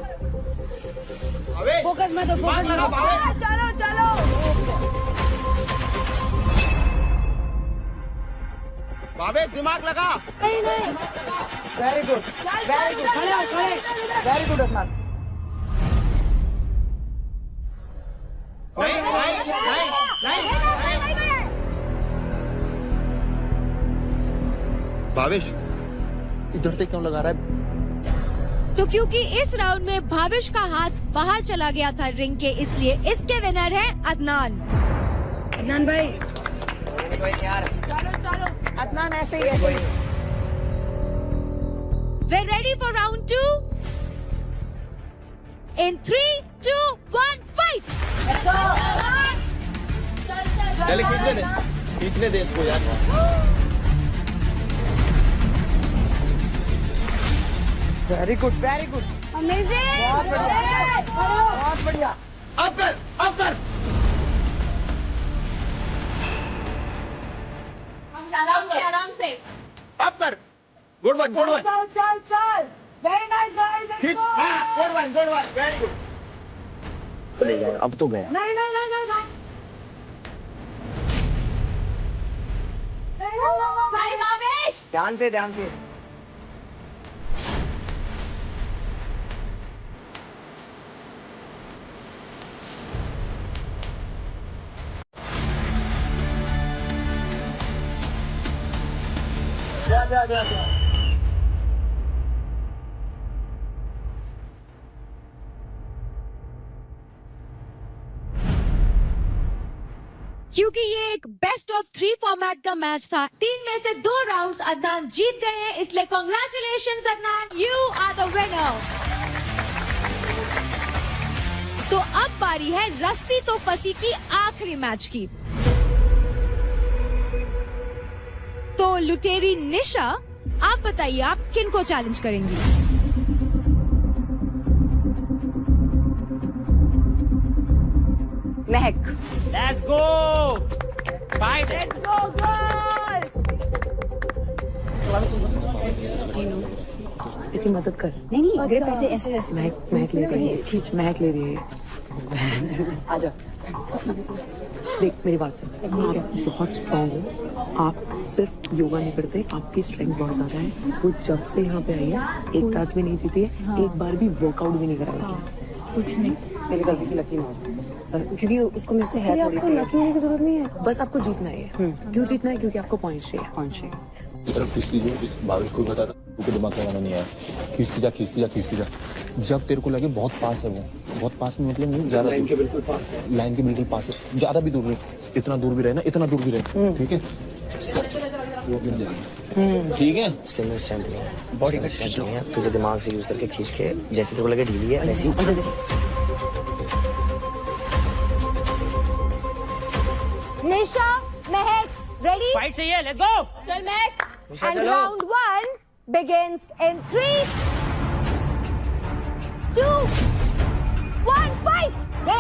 R: भावेश
F: फोकस में तो फोकस
R: लगा भावेश।
F: चलो चलो
R: भावेश दिमाग लगा।
F: नहीं नहीं
P: वेरी गुड वेरी गुड,
F: खड़े हो खड़े।
P: Very good Adnan.
R: नहीं नहीं नहीं नहीं। भावेश इधर से क्यों लगा रहा है?
K: तो क्योंकि इस राउंड में भावेश का हाथ बाहर चला गया था रिंग के, इसलिए इसके विनर है अदनान।
F: अदनान भाई
P: चलो चलो अदनान, ऐसे ही ऐसे ही।
K: We're ready for round 2. In 3, 2, 1, fight!
F: Let's go!
R: चले खींचने दे इसको यार।
P: Very good very good,
F: amazing,
P: बहुत बढ़िया बहुत बढ़िया।
R: अब कर अब कर।
F: आराम से
R: अब कर। Good one good one.
F: चल चल चल। वेरी नाइस गाइस,
R: खींच। Good one very good.
B: ले जाएगा, अब तो गया।
F: नहीं नहीं नहीं नहीं भाई भावेश,
P: ध्यान से ध्यान से।
R: जा।
K: क्योंकि ये एक बेस्ट ऑफ 3 फॉर्मेट का मैच था, 3 में से 2 राउंड्स अदनान जीत गए हैं, इसलिए congratulations Adnan, you are the winner. तो अब बारी है रस्सी तो फंसी की आखिरी मैच की। तो लुटेरी निशा, आप बताइए आप किन को चैलेंज करेंगी?
O: महक।
M: Let's go fight,
F: let's go girls.
E: I know, इसकी मदद कर। नहीं नहीं, ग्रिप ऐसे ऐसे ऐसे। महक ले रही है, खींच। महक ले रही है। आजा, देख मेरी बात सुन, आप बहुत स्ट्रांग हो, आप सिर्फ योगा नहीं करते, आपकी स्ट्रेंथ बहुत ज्यादा है। वो जब से यहाँ पे आई है एक टास्क भी नहीं जीती है, एक बार भी वर्कआउट भी नहीं करा उसने। कुछ नहीं, पहले गलती से लकी ना हो, क्योंकि उसको मेरे से है थोड़ी सी। लकी होने की जरूरत नहीं है, बस आपको जीतना है। क्यों जीतना है? क्योंकि आपको पॉइंट्स चाहिए। पॉइंट्स चाहिए।
A: की तरफ खींचती जो इस भावेश को बता तू दिमाग लगाना नहीं आया। खींचती जा खींचती जा खींचती जा, जब तेरे को लगे बहुत पास है, वो बहुत पास में मतलब नहीं ज्यादा, लाइन के बिल्कुल पास है, लाइन के बिल्कुल पास है, ज्यादा भी दूर नहीं, इतना दूर भी रहे ना, इतना दूर भी रहे, ठीक है? ठीक है,
B: उसके अंदर स्ट्रेंथ नहीं है, बॉडी में स्ट्रेंथ नहीं है। तुझे दिमाग से यूज करके खींच के, जैसे तेरे को लगे ढीली है वैसे ही।
T: निशा, महक, रेडी?
M: फाइट चाहिए, लेट्स गो।
T: चल महक। And round 1 begins in 3, 2, 1, fight!
M: Go!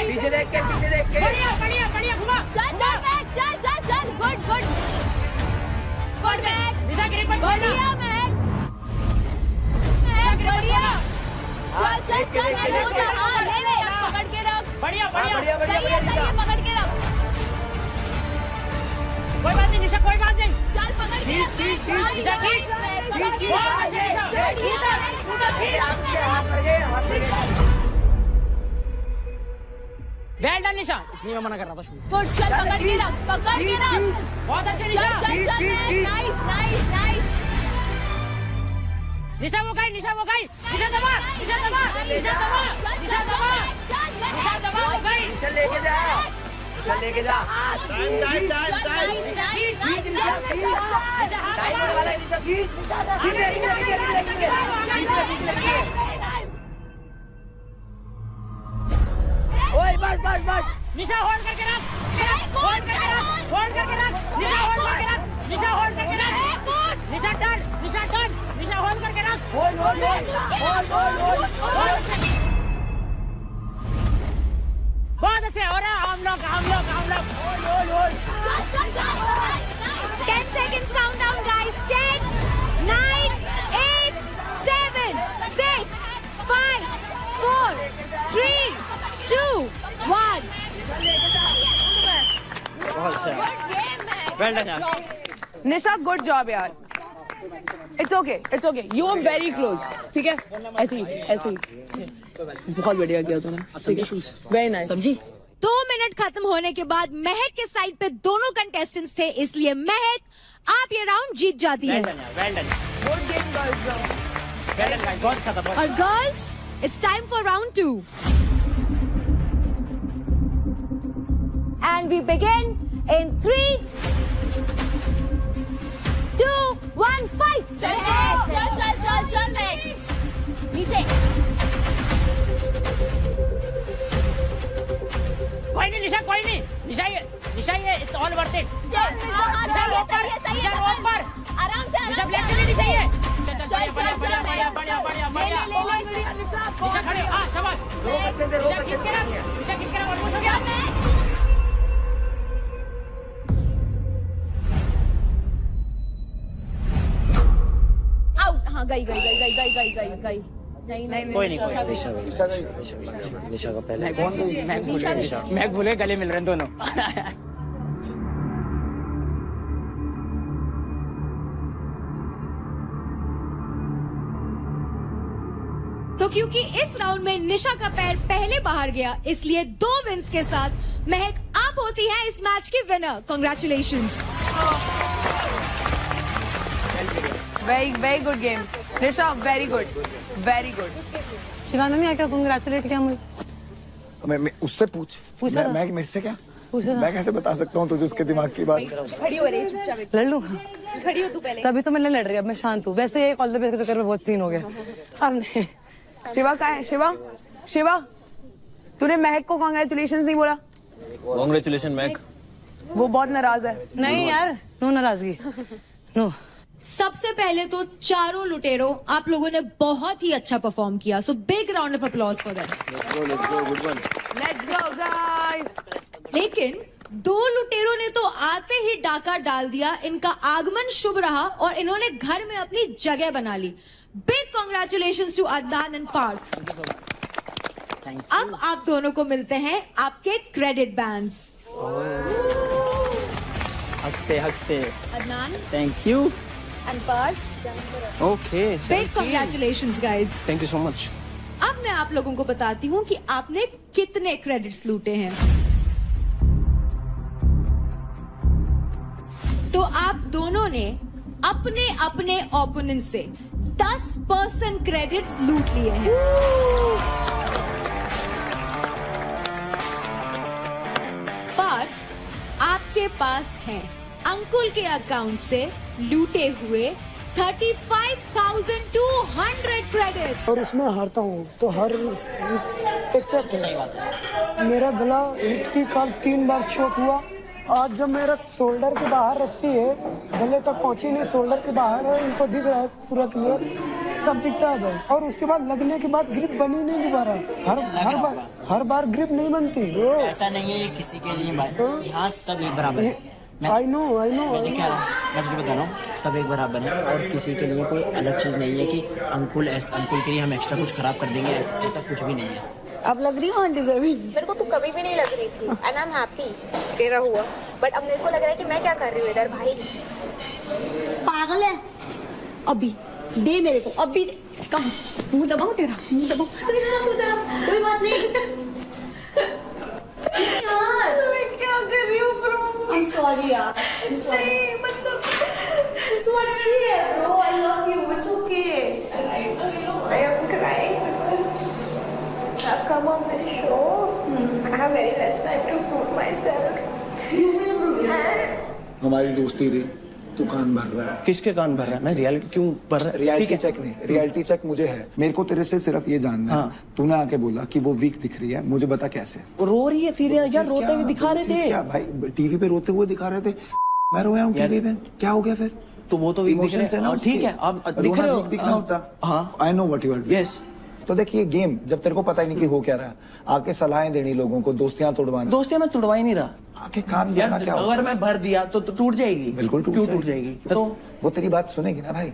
P: पीछे देख के
M: बढ़िया घुमा।
T: चल महक, चल गुड महक,
M: निशा गिरी पर
T: बढ़िया महक, बढ़िया। चल ले पकड़ के रख।
M: बढ़िया
T: सही है, पकड़ के रख।
M: कोई बात नहीं निशा, कोई बात नहीं।
T: चल पकड़ के रख।
M: निशा खींच। वेल डन निशा, इसलिए मैं मना कर रहा था।
T: गुड, चल पकड़ के रख।
M: बहुत अच्छे निशा।
T: नाइस।
M: निशा वो गई। निशा दबा हो गई।
P: लेके जा। ओए बस।
M: निशा होल्ड करके रख। होल्ड करके रख। निशा होल्ड करके रख। निशा टर्न। निशा होल्ड करके रख। बहुत अच्छे हो रहे हैं हम लोग
T: 10 seconds countdown, guys. 10, 9, 8, 7, 6, 5, 4, 3, 2, 1.
M: बहुत अच्छा वेल डन यार
E: निशा गुड जॉब यार it's okay you are very close ठीक है ऐसे ही बहुत बढ़िया किया तूने वेरी नाइस समझी
K: 2 मिनट खत्म होने के बाद महक के साइड पे दोनों कंटेस्टेंट्स थे, इसलिए महक आप ये राउंड जीत जाती है। और girls it's time for round 2
T: And we begin in 3, 2, 1, fight!
Q: चल मैं नीचे
M: कोई नहीं निशा निशा ये इट्स ऑल वर्थ इट निशा रोक पर
Q: आराम से
M: निशा ब्लैक से नहीं चाहिए
Q: चल
M: बढ़िया निशा खड़े हां शाबाश निशा खींच के ऑलमोस्ट हो गया
Q: आउट हाँ गई नहीं
B: कोई नहीं निशा का पहले मैं भूले गले मिल रहे हैं दोनों
K: तो क्योंकि इस राउंड में निशा का पैर पहले बाहर गया, इसलिए 2 विन्स के साथ महक आप होती है इस मैच की winner. Congratulations.
E: Very good game Nisha very good
F: Shivana ने आके कांग्रेचुलेट किया मुझे
G: मैं उससे पूछा मैं मेरे से क्या मैं कैसे बता सकता हूँ तुझे उसके दिमाग की बात
Q: खड़ी हो रही चुपचाप
F: लड़ लूं
Q: खड़ी हो तू पहले
F: तभी तो मैं लड़ रही अब मैं शांत हूँ वैसे एक ऑल द बेस्ट के चक्कर में बहुत सीन हो गया अब नहीं
E: शिवा कहाँ है शिवा तूने महक को कांग्रेचुलेशंस नहीं बोला
A: कांग्रेचुलेशन महक
E: वो बहुत नाराज है
F: नहीं यार नो नाराजगी नो
K: सबसे पहले तो चारों लुटेरों आप लोगों ने बहुत ही अच्छा परफॉर्म किया, so big round of applause for them.
E: Let's go guys.
K: लेकिन 2 लुटेरों ने तो आते ही डाका डाल दिया, इनका आगमन शुभ रहा और इन्होंने घर में अपनी जगह बना ली। Big congratulations to Adnan and Parth. अब आप दोनों को मिलते हैं आपके क्रेडिट बैंड्स।
B: हक से
K: Adnan
B: thank you
K: and Parth.
B: Okay.
K: Big congratulations, guys.
B: Thank you so much.
K: अब मैं आप लोगों को बताती हूँ कि आपने कितने क्रेडिट्स लूटे हैं। तो आप दोनों ने अपने अपने ओपोनेंट से 10% क्रेडिट्स लूट लिए हैं। पार्थ, आपके पास है अंकुल के अकाउंट से लूटे हुए 35,200 क्रेडिट्स।
H: और उसमें हारता हूँ तो हर एक्सेप्ट है। मेरा गला इतनी काल 3 बार चोट हुआ। आज जब मेरा शोल्डर के बाहर रस्सी है गले तक पहुंची नहीं, शोल्डर के बाहर है, इनको दिख रहा है पूरा क्लियर सब दिखता है भाई। और उसके बाद लगने के बाद ग्रिप बनी नहीं दोबारा। हर बार ग्रिप नहीं बनती।
M: ऐसा नहीं है ये किसी के लिए भाई, यहाँ सब एक बराबर है।
H: आई नो
M: मैं क्या मैं तुझे बता रहा हूँ सब एक बराबर है और किसी के लिए कोई अलग चीज नहीं है कि अंकुल के लिए हम एक्स्ट्रा कुछ खराब कर देंगे, ऐसा कुछ भी नहीं है।
U: अब लग रही हूँ अनडिजर्विंग। मेरे को तू कभी भी नहीं लग रही थी एंड आई एम हैप्पी तेरा हुआ, बट अब मेरे को लग रहा है कि मैं क्या कर रही हूँ इधर। भाई पागल है, अभी दे मेरे को, अभी दे। इसका मुंह दबाओ, तेरा मुंह दबाओ। तो इधर कोई बात नहीं यार, मैं क्या कर रही हूँ ब्रो। आई एम सॉरी यार, आई एम सॉरी। मतलब तू अच्छी है bro, I love you, it's okay. I am crying. I've come on this show. I have very less time to prove myself. You will prove yourself.
G: हमारी दोस्ती थी, तू कान भर रहा है।
N: किसके कान भर रहा है? मैं रियलिटी क्यों भर रहा है?
G: रियलिटी चेक नहीं, रियलिटी चेक मुझे है। मेरे को तेरे से सिर्फ ये जानना है, तूने आके बोला कि वो वीक दिख रही है, मुझे बता कैसे।
N: रो रही है फिर यार, रोते हुए दिखा रहे थे।
G: क्या भाई टीवी पे रोते हुए दिखा रहे थे, मैं रोया हूँ टीवी पे, क्या हो गया फिर?
N: तो वो तो
G: इमोशन है ना,
N: ठीक है, आप दिख रहे हो,
G: दिखना होता।
N: हाँ,
G: I know what you are.
N: Yes.
G: तो देखिए गेम, जब तेरे को पता ही नहीं कि हो क्या रहा है, आके सलाहें देनी लोगों को, दोस्तियां तोड़वानी।
N: दोस्तियां मैं तोड़वा ही नहीं रहा,
G: आके कान दिया क्या
N: अगर मैं भर दिया तो टूट जाएगी।
G: बिल्कुल
N: क्यों टूट जाएगी?
G: तो वो तेरी बात सुनेगी ना भाई,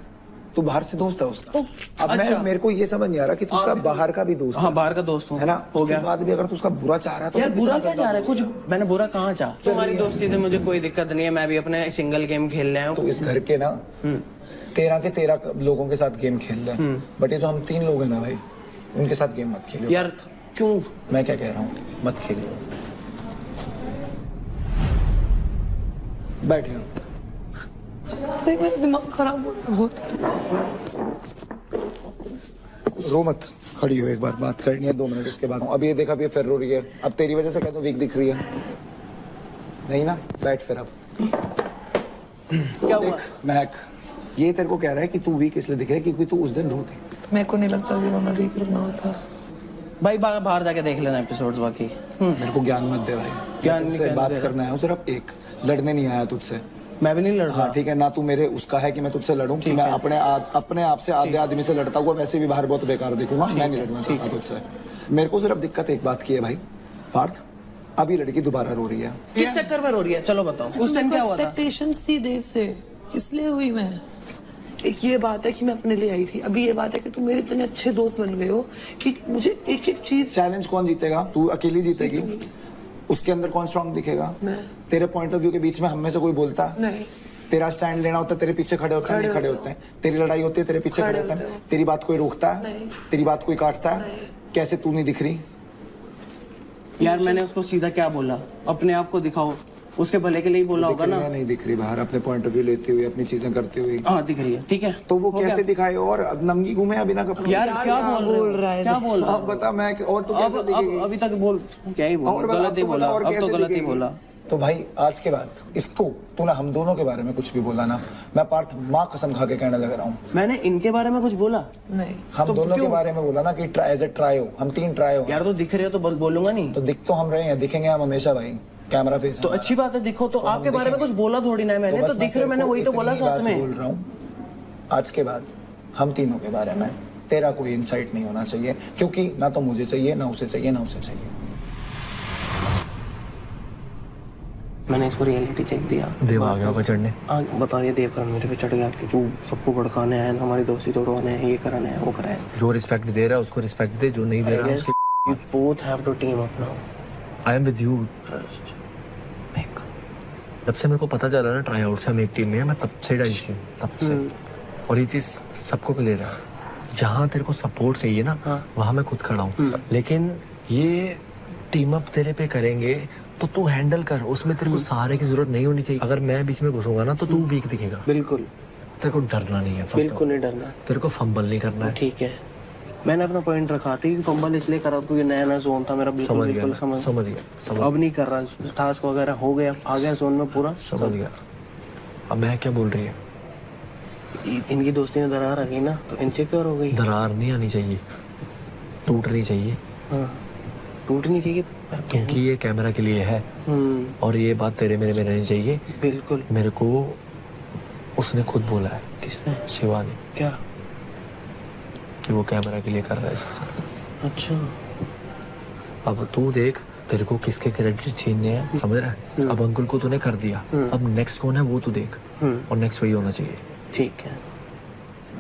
G: तू बाहर से दोस्त है उसका। अब
N: अच्छा।
G: मेरे को ये समझ नहीं आ रहा कि तू उसका बाहर का भी दोस्त।
N: हाँ, बाहर का दोस्त हूँ,
G: है ना,
N: हो गया।
G: उसके बाद भी अगर तू उसका बुरा चाह रहा है तो
N: यार बुरा क्या चाह रहा है? कुछ मैंने बुरा कहाँ चाहा? तुम्हारी दोस्ती से मुझे कोई दिक्कत नहीं है, मैं भी अपने सिंगल गेम खेल रहे हैं।
G: तो इस घर के ना 13 लोगों के साथ गेम खेल रहे हैं, बट ये जो हम 3 लोग हैं ना भाई, उनके साथ गेम मत खेलियो
N: यार। क्यों?
G: मैं क्या कह रहा हूँ, मत खेलियो। बैठ यहाँ।
F: मेरा दिमाग खराब हो रहा है बहुत।
G: रो मत, खड़ी हो, एक बार बात करनी है 2 मिनट, उसके बाद। अब ये देखा, अब ये फिर रो रही है, अब तेरी वजह से कहता हूँ वीक दिख रही है, नहीं ना? बैठ फिर अब।
N: क्या हुआ?
G: महक, ये तेरे को कह रहा है कि तू वीक इसलिए दिख रहा है क्योंकि तू उस दिन रोती।
F: मेरे को नहीं लगता कि रोना वीक रोना होता।
N: भाई बाहर जाके देख लेना एपिसोड्स बाकी।
G: मेरे को ज्ञान मत दे भाई, ज्ञान से बात करना है सिर्फ, एक लड़ने नहीं आया तुझसे।
N: मैं भी नहीं लड़ रहा।
G: हाँ ठीक है ना, तू मेरे उसका है कि मैं तुझसे लड़ूं, मैं अपने आप से आधे आदमी से लड़ता हुआ वैसे भी बाहर बहुत बेकार दिखूंगा, मैं नहीं लड़ना चाहता तुझसे। मेरे को सिर्फ दिक्कत एक बात की है भाई पार्थ, अभी लड़की दोबारा रो रही है।
N: किस चक्कर में रो रही है? चलो बताओ, उस टाइम क्या हुआ था?
F: एक्सपेक्टेशंस थी देव से, इसलिए हुई मैं। एक ये बात है कि मैं अपने लिए आई थी, अभी ये बात है कि तुम मेरे इतने अच्छे दोस्त बन गए हो कि मुझे एक एक चीज।
G: चैलेंज कौन जीतेगा? तू अकेली जीतेगी? उसके अंदर कौन स्ट्रांग दिखेगा?
F: मैं।
G: तेरे पॉइंट ऑफ व्यू के बीच में हम में से कोई बोलता?
F: नहीं।
G: तेरा स्टैंड लेना होता है, तेरे पीछे खड़े होते हैं, नहीं खड़े होते हैं। तेरी लड़ाई होती है, तेरे पीछे खड़े होते हैं। तेरी बात कोई रोकता है? तेरी बात कोई काटता है? कैसे तू नहीं दिख रही?
N: यार मैंने उसको सीधा क्या बोला? अपने आप को दिखाओ, उसके भले के लिए ही बोला होगा ना।
G: नहीं दिख रही बाहर, अपने पॉइंट ऑफ व्यू लेते हुए, अपनी चीजें करते हुए।
N: हाँ दिख रही है, ठीक है।
G: तो वो कैसे दिखाए? और अब नंगी घूमे बिना कपड़े?
N: यार क्या बोल रहा है? क्या बोल रहा है?
G: अब बता, मैं और तो कैसे दिखेगी?
N: अभी तक बोल, क्या ही बोला, गलत ही बोला, अब तो गलत ही बोला।
G: तो भाई आज के बाद इसको तू ना हम दोनों के बारे में कुछ भी बोला ना, मैं पार्थ माँ कसम खा के कहने लग रहा हूँ।
N: मैंने इनके बारे में कुछ बोला
F: नहीं,
G: हम दोनों के बारे में बोला ना कि एज ए ट्राई हो, हम 3 ट्राई हो।
N: यार तो दिख रहे हो तो बोलूंगा नहीं।
G: तो दिख तो हम रहे हैं, दिखेंगे हम हमेशा भाई, कैमरा फेस।
N: तो अच्छी बात है, दिखो। तो आपके बारे में कुछ बोला थोड़ी ना मैंने, तो दिख रहे हो, मैंने वही तो बोला साथ में।
G: बोल रहा हूँ आज के बाद हम तीनों के बारे में तेरा कोई इंसाइट नहीं होना चाहिए, क्योंकि ना तो मुझे चाहिए, ना उसे चाहिए, ना उसे चाहिए।
N: मैंने इसको रियलिटी चेक दिया।
C: देव आ गया चढ़ने।
N: बता, ये देवकरण मेरे पे चढ़ गया कि तू सबको भड़काने है, हमारी दोस्ती तोड़वाने है, ये कराने है, वो कराए।
C: जो रिस्पेक्ट दे रहा है उसको रिस्पेक्ट दे, जो नहीं दे रहा है उसकी।
N: You both have to team up now.
C: I am with you. जब से मेरे को पता चला ना ट्राई आउट से हम एक टीम में है, मैं तब से डाइस हूँ, तब से। और ये चीज सबको क्लियर है, जहाँ तेरे को सपोर्ट चाहिए ना वहाँ मैं खुद खड़ा हूँ, लेकिन ये टीम अप तेरे पे करेंगे तो तू हैंडल कर, उसमें तेरे को सहारे की जरूरत नहीं होनी चाहिए। अगर मैं बीच में घुसूंगा ना तो तू वीक दिखेगा।
N: बिल्कुल।
C: तेरे को डरना नहीं है,
N: बिल्कुल नहीं डरना।
C: तेरे को फंबल नहीं करना है।
N: ठीक है, मैंने अपना पॉइंट रखा थी, फंबल इसलिए करा क्योंकि नया जोन था मेरा। बिल्कुल बिल्कुल समझ गया।
C: अब
N: नहीं कर रहा, टास्क वगैरह हो गया, आ गया जोन में पूरा,
C: समझ गया। अब मैं क्या बोल रही है,
N: इनकी दोस्ती में दरार आ गई ना तो इनसिक्योर हो गई।
C: दरार नहीं आनी चाहिए, टूटनी चाहिए।
N: हाँ, टूटनी चाहिए
C: क्योंकि ये कैमरा के लिए है, और ये बात तेरे मेरे में रहनी चाहिए।
N: बिल्कुल।
C: मेरे को उसने खुद बोला है।
N: किसने?
C: शिवा ने।
N: क्या?
C: कि वो कैमरा के लिए कर रहा है इसके साथ।
N: अच्छा।
C: अब तू देख, तेरे को किसके क्रेडिट छीनने हैं, समझ रहा है? अब अंकुल को तूने कर दिया, अब नेक्स्ट कौन है वो तू देख, और नेक्स्ट वही होना चाहिए।
N: ठीक है।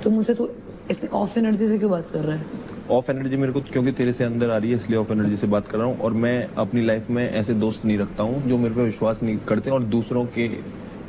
F: तो मुझे तो इसने ऑफ एनर्जी से क्यों बात कर रहा है?
A: ऑफ एनर्जी मेरे को क्योंकि तेरे से अंदर आ रही है, इसलिए ऑफ एनर्जी से बात कर रहा हूँ। और मैं अपनी लाइफ में ऐसे दोस्त नहीं रखता हूँ जो मेरे पे विश्वास नहीं करते और दूसरों के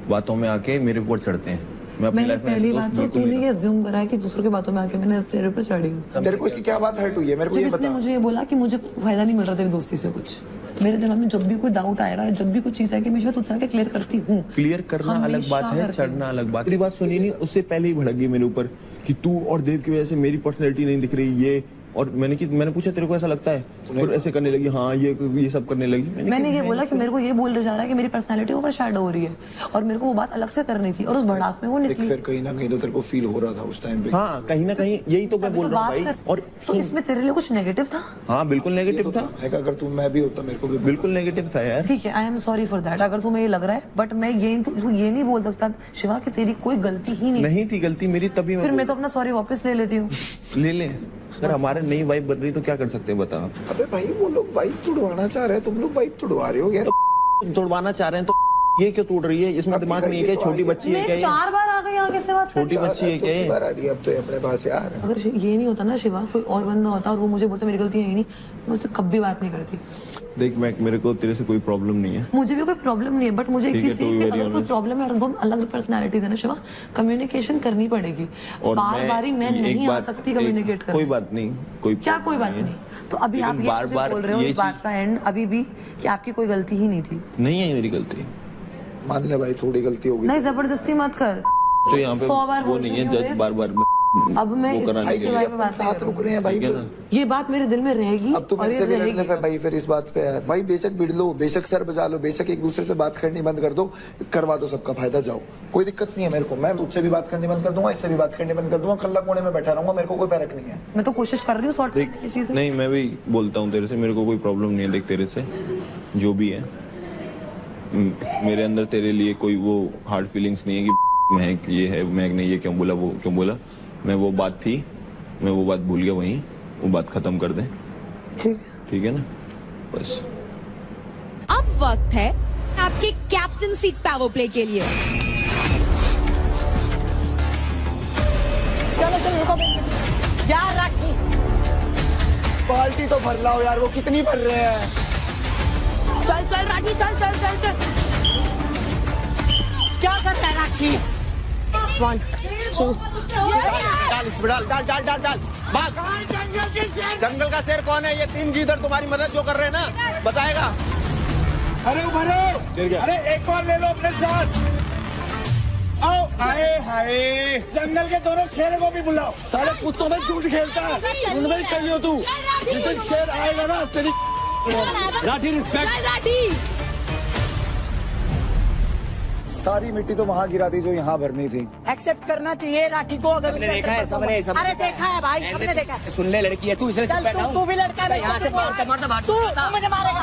A: बातों में आके मेरे ऊपर चढ़ते हैं। मैं अपनी लाइफ में
F: पहली बात तो तूने ये अज्यूम करा है कि दूसरों की बातों में आके मैंने तेरे ऊपर चढ़ी हूँ।
G: तेरे को इसकी क्या बात हर्ट हुई है? मेरे को ये बता।
F: मुझे ये बोला कि मुझे फायदा नहीं मिल रहा तेरी दोस्ती से कुछ। मेरे दिमाग में जब भी कोई डाउट आएगा, जब भी कुछ चीज आएगी, मैं तुझसे आके क्लियर करती हूँ।
A: क्लियर करना अलग बात है, चढ़ना अलग बात। तेरी बात सुनी नहीं, उससे पहले ही भड़क गई मेरे ऊपर कि तू और देव की वजह से मेरी पर्सनैलिटी नहीं दिख रही ये। और मैंने पूछा तेरे को ऐसा लगता है? फिर ऐसे करने लगी, हाँ ये सब करने लगी।
E: मैंने ये बोला कि मेरे को ये बोल जा रहा है कि मेरी पर्सनालिटी ओवर शैडो हो रही है और मेरे को वो बात अलग से करनी थी और उस भड़ास में वो निकली।
G: फिर कहीं ना कहीं तो तेरे को फील हो रहा था उस टाइम पे।
A: हाँ कहीं ना कहीं यही तो मैं बोल रहा हूँ भाई। और
E: तो इसमें तेरे लिए कुछ नेगेटिव था?
A: हाँ बिल्कुल नेगेटिव था।
G: अगर तू मैं भी होता मेरे को भी
A: बिल्कुल नेगेटिव था यार।
E: ठीक है, I am sorry for that अगर तुम्हें ये लग रहा है, बट मैं ये नहीं बोल सकता शिवा कि तेरी कोई गलती ही नहीं
A: थी। गलती मेरी तभी
E: फिर मैं तो अपना सॉरी वापस ले लेती हूँ।
A: ले ले, अगर हमारे नई वाइफ बन रही तो क्या कर सकते हैं बता।
G: अबे भाई वो लोग वाइफ तोड़वाना चाह रहे हैं, तुम लोग वाइफ तोड़वा रहे हो यार।
A: तोड़वाना चाह रहे हैं तो ये क्यों तोड़ रही है? इसमें दिमाग नहीं है क्या? छोटी बच्ची है क्या?
E: 4 बार आ गई आगे से बात।
A: छोटी बच्ची है क्या?
G: बार आ रही है अब तो अपने पास यार।
E: अगर ये नहीं होता ना शिवा, कोई और बंदा होता और वो मुझे बोलता मेरी गलती है ही नहीं, मैं उससे कभी बात नहीं करती।
A: देख मेरे को तेरे से कोई प्रॉब्लम नहीं है।
E: मुझे भी कोई प्रॉब्लम नहीं है, बट मुझे एक चीज है, अगर कोई प्रॉब्लम है और दो अलग पर्सनालिटीज है ना शिवा, कम्युनिकेशन करनी पड़ेगी। बार मैं नहीं आ सकती कम्युनिकेट करने।
A: कोई बात नहीं, कोई
E: बात नहीं। तो अभी आप ये बोल रहे हो इस बात का एंड अभी भी कि आपकी कोई गलती ही नहीं थी?
A: नहीं है मेरी गलती।
G: मान ले भाई थोड़ी गलती होगी।
E: नहीं जबरदस्ती मत कर।
A: तो यहाँ पे
E: 100 बार
A: वो नहीं है जज बार
E: अब मैं इसके बारे में बात
G: साथ रुक रहे हैं भाई।
E: ये बात मेरे दिल में रहेगी।
G: अब तुम इससे भी लड़ने पे भाई फिर इस बात पे यार भाई, बेशक भिड़ लो, बेशक सर बजा लो, बेशक एक दूसरे से बात करनी बंद कर दो, करवा दो सबका फायदा, जाओ कोई दिक्कत नहीं है मेरे को। मैं तुझसे भी बात करनी बंद कर दूंगा, इससे भी बात करनी बंद कर दूंगा, कल्ला कोने में बैठा रहूंगा, मेरे को कोई फर्क नहीं है।
E: मैं तो कोशिश कर रही हूँ सॉर्ट करने की चीजें।
A: नहीं मैं भी बोलता हूँ तेरे से, मेरे को कोई प्रॉब्लम नहीं है। देख तेरे से जो भी है मेरे अंदर तेरे लिए कोई वो हार्ड फीलिंग्स नहीं है कि महक ये है, महक ने ये क्यों बोला, वो क्यों बोला। मैं वो बात थी, मैं वो बात भूल गया, वहीं वो बात खत्म कर दे। ठीक है ना, बस।
K: अब वक्त है आपके कैप्टनसी पावर प्ले के लिए।
P: चलो यार राखी,
G: बाल्टी तो भर लाओ यार, वो कितनी भर रहे हैं।
T: चल राठी चल।
P: क्या कर रहा है राखी?
T: 1 2
R: डाल भाग। जंगल का शेर कौन है? ये 3 गीदड़ तुम्हारी मदद जो कर रहे हैं ना, बताएगा।
J: अरे उभरो, अरे एक और ले लो अपने साथ। आओ आए हाय, जंगल के दोनों शेरों को भी बुलाओ। साले कुत्तों में झूठ खेलता है, झूठ में कर लियो तू। जिस दिन शेर आएगा ना तेरी
R: राठी रिस्पेक्ट।
G: सारी मिट्टी तो वहाँ गिरा दी जो यहाँ भरनी थी।
P: एक्सेप्ट करना चाहिए राठी को। अगर
R: सबने देखा है, सबने
P: अरे देखा है भाई, सबने देखा है।
R: सुन ले, लड़की है तू, इसलिए
P: चल तू भी लड़का है।
R: यहाँ से मारता
P: तू मुझे मारेगा।